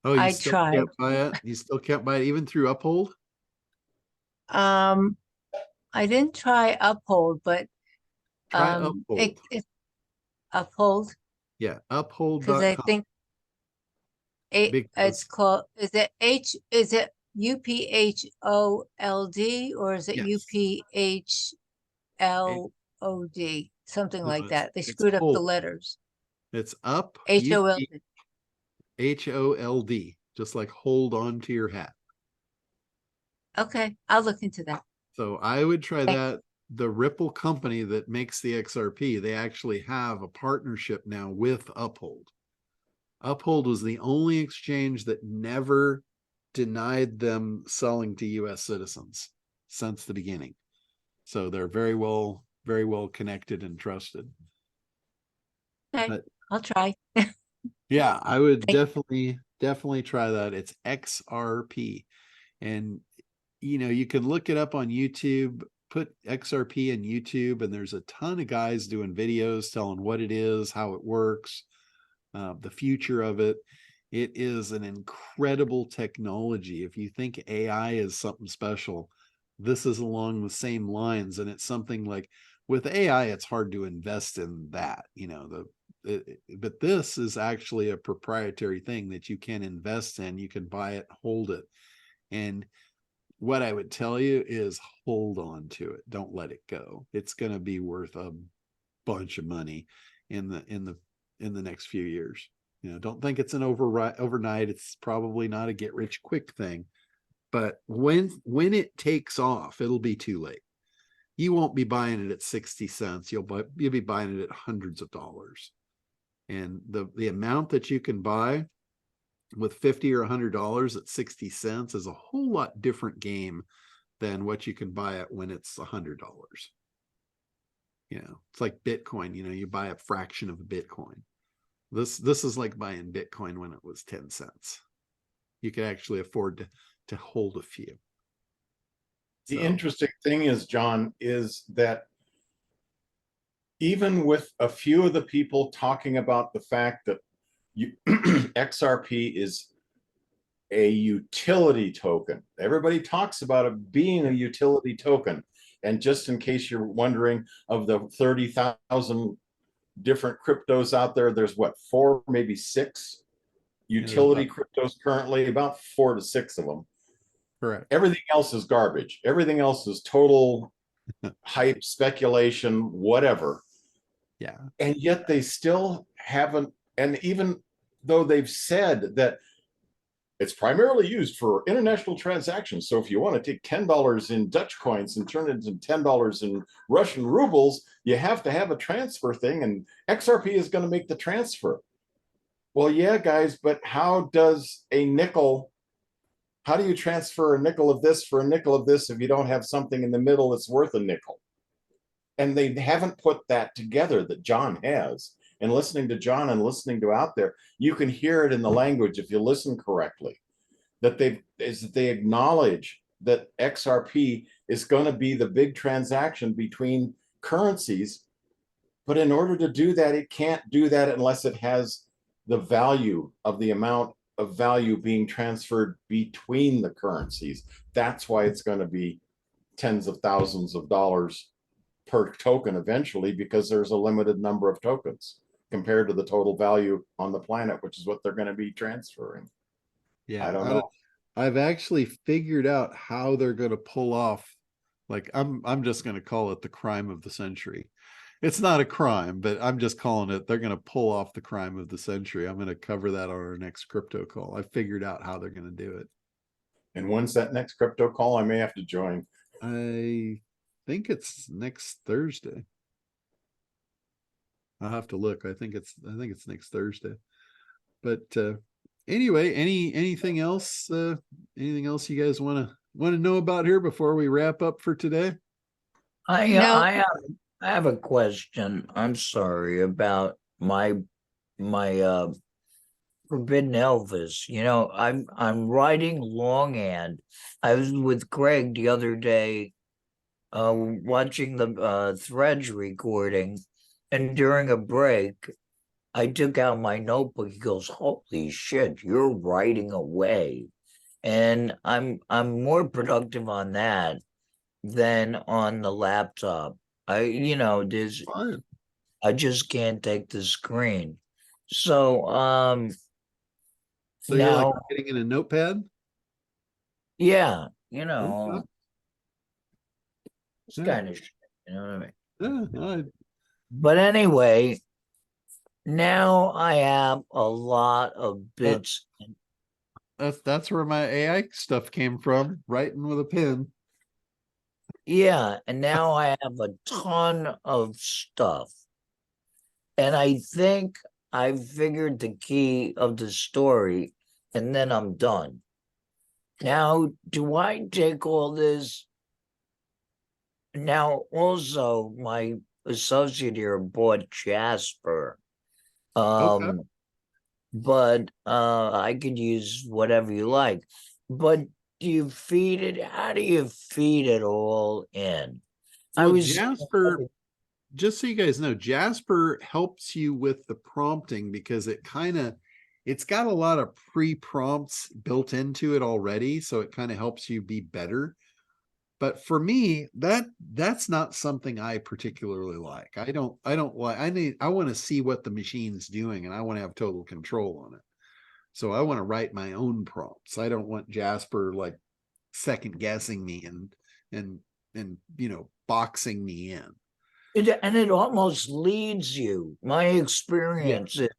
Oh, you I still tried. can't buy it? You still can't buy it even through Uphold? I didn't try Uphold, but Try Uphold. it Uphold, Yeah, because I uphold.com. think it's called, is it UPHOLD or is it Yes. UPHLOD? Something No, like that. They it's screwed up the hold. letters. It's up HOLD. HOLD, just like hold on to your hat. Okay, I'll look into that. So I would try Thanks. that. The Ripple company that makes the XRP, they actually have a partnership now with Uphold. Uphold was the only exchange that never denied them selling to US citizens since the beginning. So they're very well connected and trusted. Okay, But I'll try. yeah, I would Thank- definitely try that. It's XRP. And you know, you can look it up on YouTube, put XRP in YouTube, and there's a ton of guys doing videos telling what it is, how it works, the future of it. It is an incredible technology. If you think AI is something special, this is along the same lines. And it's something like, with AI, it's hard to invest in that, you know, but this is actually a proprietary thing that you can invest in. You can buy it, hold it. And what I would tell you is hold on to it. Don't let it go. It's going to be worth a bunch of money in the next few years. You know, don't think it's an overnight. It's probably not a get rich quick thing, but when it takes off, it'll be too late. You won't be buying it at 60 cents. You'll be buying it at hundreds of dollars. And the amount that you can buy with $50 or $100 at 60 cents is a whole lot different game than what you can buy it when it's $100. You know, it's like Bitcoin. You know, you buy a fraction of a Bitcoin. This is like buying Bitcoin when it was 10 cents. You could actually afford to hold a few. The interesting thing is, John, is that even with a few of the people talking about the fact that XRP is a utility token, everybody talks about it being a utility token. And just in case you're wondering, of the 30,000 different cryptos out there, there's what, 4, maybe 6 utility cryptos currently, about 4 to 6 of them. Correct. Everything else is garbage. Everything else is total hype, speculation, whatever. Yeah. And yet they still haven't, and even though they've said that it's primarily used for international transactions. So if you want to take $10 in Dutch coins and turn it into $10 in Russian rubles, you have to have a transfer thing, and XRP is going to make the transfer. Well, yeah, guys, but how does a nickel, how do you transfer a nickel of this for a nickel of this if you don't have something in the middle that's worth a nickel? And they haven't put that together that John has. And listening to John and listening to out there, you can hear it in the language if you listen correctly, that they acknowledge that XRP is going to be the big transaction between currencies. But in order to do that, it can't do that unless it has the value of the amount of value being transferred between the currencies. That's why it's going to be tens of thousands of dollars per token eventually, because there's a limited number of tokens compared to the total value on the planet, which is what they're going to be transferring. Yeah. I don't know. I've actually figured out how they're going to pull off. Like I'm just going to call it the crime of the century. It's not a crime, but I'm just calling it, they're going to pull off the crime of the century. I'm going to cover that on our next crypto call. I figured out how they're going to do it. And when's that next crypto call? I may have to join. I think it's next Thursday. I'll have to look. I think it's next Thursday. But anyway, anything else you guys want to know about here before we wrap up for today? I have a question. I'm sorry about my Forbidden Elvis. You know, I'm writing longhand. I was with Greg the other day, watching the Threads recording, and during a break, I took out my notebook. He goes, "Holy shit, you're writing away," and I'm more productive on that than on the laptop. There's Fine. I just can't take the screen. So So you're like now, getting in a notepad? yeah, Okay. it's Yeah. kind of shit, you know what I mean? Yeah, But anyway, now I have a lot of bits. that's where my AI stuff came from, writing with a pen. Yeah, and now I have a ton of stuff. And I think I figured the key of the story, and then I'm done. Now, do I take all this? Now, also, my associate here bought Jasper. Okay. But I could use whatever you like. But do you feed it? How do you feed it all in? Well, Jasper, just so you guys know, Jasper helps you with the prompting because it's got a lot of pre-prompts built into it already, so it kind of helps you be better. But for me, that's not something I particularly like. I want to see what the machine's doing, and I want to have total control on it. So I want to write my own prompts. I don't want Jasper like second guessing me and boxing me in. It almost leads you. My experience is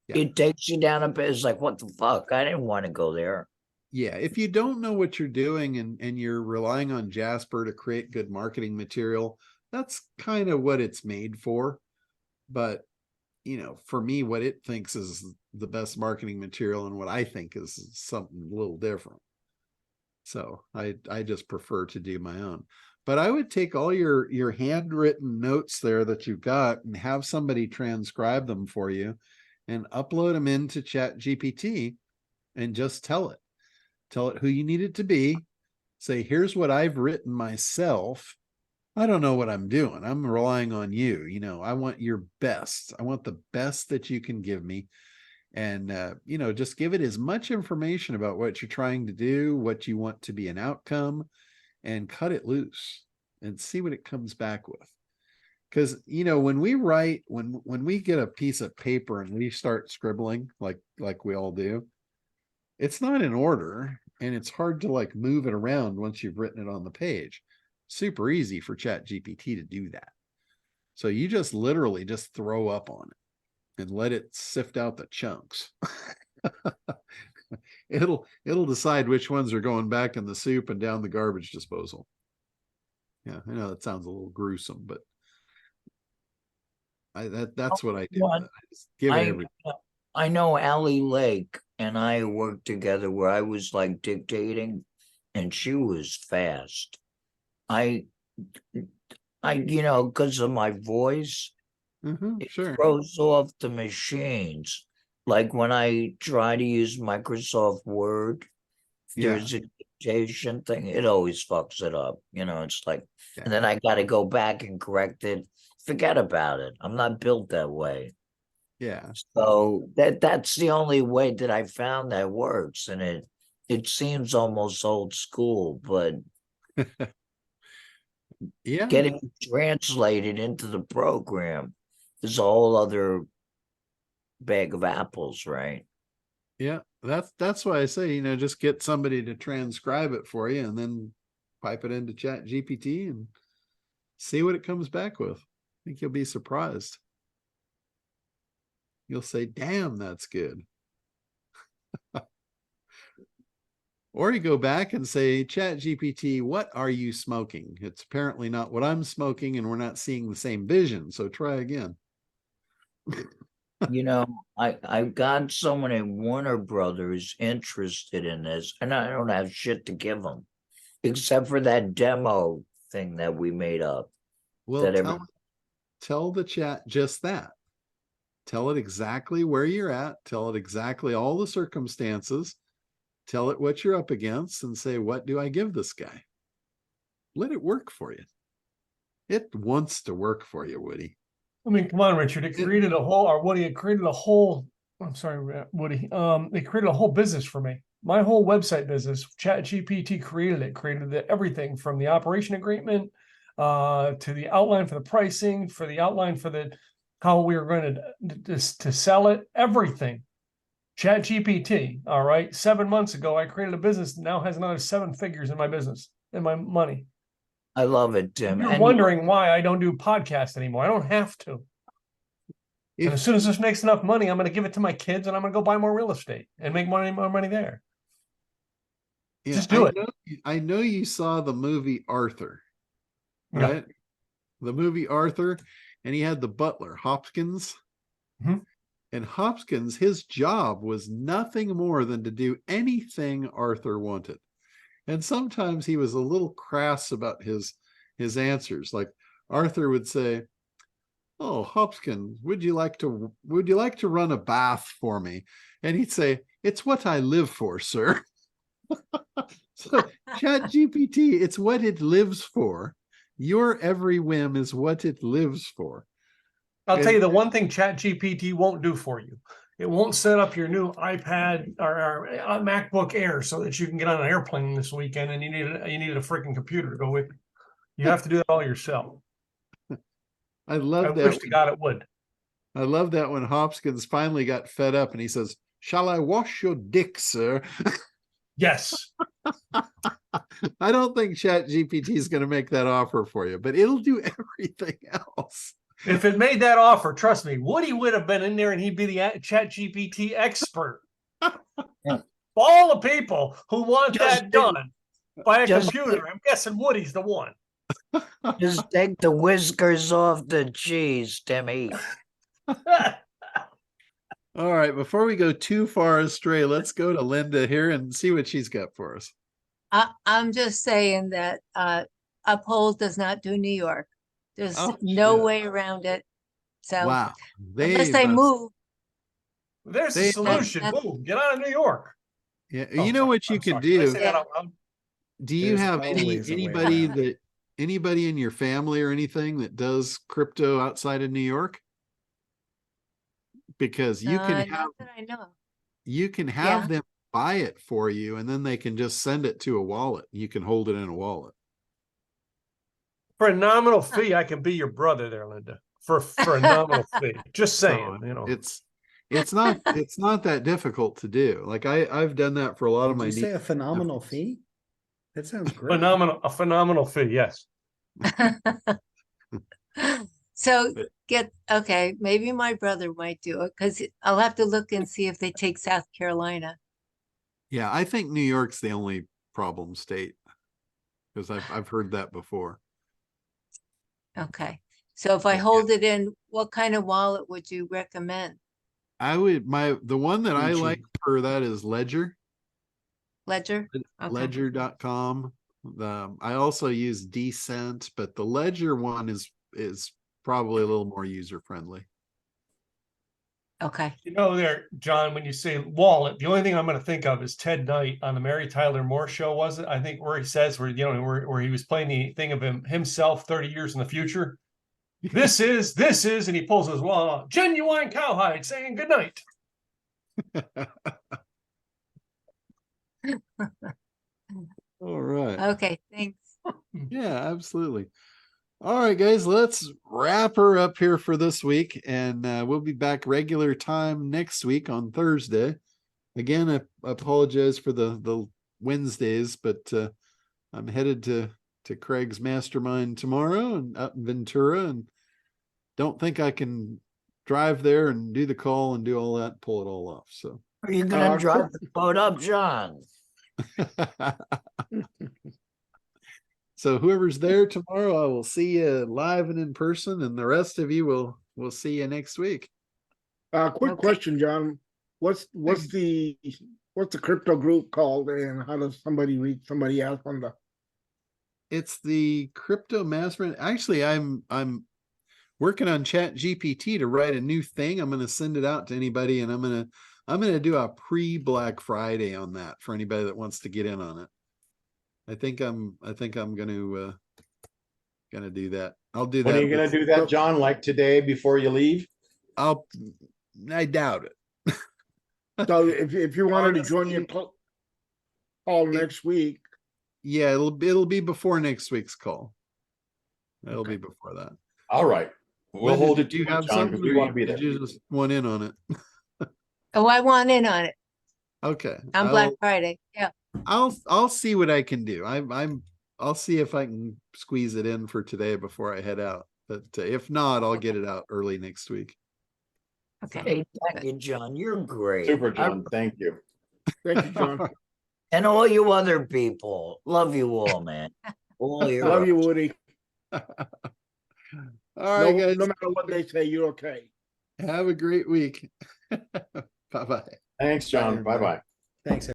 it takes you down a bit. It's like, what the fuck? I didn't want to go there. Yeah, if you don't know what you're doing and you're relying on Jasper to create good marketing material, that's kind of what it's made for. But, for me, what it thinks is the best marketing material and what I think is something a little different. So I just prefer to do my own. But I would take all your handwritten notes there that you've got and have somebody transcribe them for you and upload them into ChatGPT and just tell it who you need it to be. Say, here's what I've written myself. I don't know what I'm doing. I'm relying on you. I want your best. I want the best that you can give me. And, just give it as much information about what you're trying to do, what you want to be an outcome, and cut it loose and see what it comes back with. Because, when we write, when we get a piece of paper and we start scribbling like we all do, it's not in order. and it's hard to like move it around once you've written it on the page. Super easy for ChatGPT to do that. So you just literally just throw up on it and let it sift out the chunks. It'll decide which ones are going back in the soup and down the garbage disposal. Yeah, I know that sounds a little gruesome, but that's what I do. Well, I just give it I every. I know Allie Lake and I worked together where I was like dictating and she was fast. I because of my voice, it Sure. throws off the machines. Like when I try to use Microsoft Word, Yeah. there's a dictation thing, it always fucks it up. It's like, Yeah. and then I got to go back and correct it. Forget about it. I'm not built that way. Yeah. So that's the only way that I found that works. And it seems almost old school, but Yeah. getting translated into the program is a whole other bag of apples, right? Yeah. That's why I say, just get somebody to transcribe it for you and then pipe it into ChatGPT and see what it comes back with. I think you'll be surprised. You'll say, damn, that's good. Or you go back and say, ChatGPT, what are you smoking? It's apparently not what I'm smoking, and we're not seeing the same vision. So try again. I've got someone at Warner Brothers interested in this, and I don't have shit to give them, except for that demo thing that we made up. Well, tell the chat just that. Tell it exactly where you're at. Tell it exactly all the circumstances. Tell it what you're up against and say, what do I give this guy? Let it work for you. It wants to work for you, Woody. I mean, come on, Richard. It created a whole, or Woody, it created a whole, I'm sorry, Woody. It created a whole business for me. My whole website business, ChatGPT created everything from the operation agreement to the outline for the pricing, for the outline for how we were going to sell it, everything. ChatGPT, all right. 7 months ago, I created a business that now has another 7 figures in my business, in my money. I love it, Tim. You're wondering why I don't do podcasts anymore. I don't have to. And as soon as this makes enough money, I'm going to give it to my kids and I'm going to go buy more real estate and make more money there. Yeah, just do it. I know you saw the movie Arthur, right? Yeah. The movie Arthur, and he had the butler, Hopkins. Mhm. And Hopkins, his job was nothing more than to do anything Arthur wanted. And sometimes he was a little crass about his answers. Like Arthur would say, "Oh, Hopkins, would you like to run a bath for me?" And he'd say, "It's what I live for, sir." So ChatGPT, it's what it lives for. Your every whim is what it lives for. I'll tell you the one thing ChatGPT won't do for you. It won't set up your new iPad or MacBook Air so that you can get on an airplane this weekend and you needed a freaking computer to go with you. You have to do that all yourself. I love that. I wish to God it would. I love that when Hopkins finally got fed up and he says, "Shall I wash your dick, sir?" Yes. I don't think ChatGPT is going to make that offer for you, but it'll do everything else. If it made that offer, trust me, Woody would have been in there and he'd be the ChatGPT expert. All the people who want that done by a computer, I'm guessing Woody's the one. Just take the whiskers off the cheese, Timmy. All right, before we go too far astray, let's go to Linda here and see what she's got for us. I'm just saying that Uphold does not do New York. There's Oh, no shit. way around it. So Wow. unless they move, There's the solution. Boom, get out of New York. Yeah, you know what you could Did I do? say that out loud? Do you There's have always a way anybody in your family or anything that does crypto outside of New York? Because you can have not that I know. them buy it for you, and then they can just send it to a wallet. You can hold it in a wallet. For a nominal fee, I can be your brother there, Linda. For a nominal fee. Just saying, So it's not that difficult to do. Like I've done that for a lot of Did my you say a niche phenomenal efforts. fee? That sounds great. A phenomenal fee. Yes. So But- okay, maybe my brother might do it because I'll have to look and see if they take South Carolina. Yeah, I think New York's the only problem state because I've heard that before. Okay. So if I hold it in, what kind of wallet would you recommend? I would the one that I Gucci. like for that is Ledger. Ledger? Okay. Ledger.com. I also use Decent, but the Ledger one is probably a little more user friendly. Okay. You know, there, John, when you say wallet, the only thing I'm going to think of is Ted Knight on the Mary Tyler Moore show, was it? I think where he says where he was playing the thing of himself 30 years in the future. This is, and he pulls his wallet out. Genuine cowhide saying good night. All right. Okay, thanks. Yeah, absolutely. All right, guys, let's wrap her up here for this week, and we'll be back regular time next week on Thursday. Again, I apologize for the Wednesdays, but I'm headed to Craig's mastermind tomorrow and up in Ventura, and don't think I can drive there and do the call and do all that, pull it all off. So Are you gonna drive the boat up, John? so whoever's there tomorrow, I will see you live and in person, and the rest of you will see you next week. Quick Okay. question, John. What's the crypto group called, and how does somebody reach somebody else on the? It's the Crypto Mastermind. Actually, I'm working on ChatGPT to write a new thing. I'm going to send it out to anybody, and I'm going to do a pre-Black Friday on that for anybody that wants to get in on it. I think I'm going to do that. I'll do that. When are you going to do that, John? Like today before you leave? I doubt it. So if you wanted to join your call next week, Yeah, it'll be before next week's call. It'll Okay. be before that. All right. We'll Linda, hold did it to you you, have John, something? because we want to be there. Did you just want in on it? Oh, I want in on it Okay. on Black Friday. Yeah. I'll see what I can do. I'll see if I can squeeze it in for today before I head out. But if not, I'll get it out early next week. Okay. Hey, thank you, John. You're great. Super, John. Thank you. thank you, John. And all you other people. Love you all, man. All your Love you, Woody. All right, guys. No matter what they say, you're okay. Have a great week. Bye-bye. Thanks, John. everybody. Bye-bye. Thanks.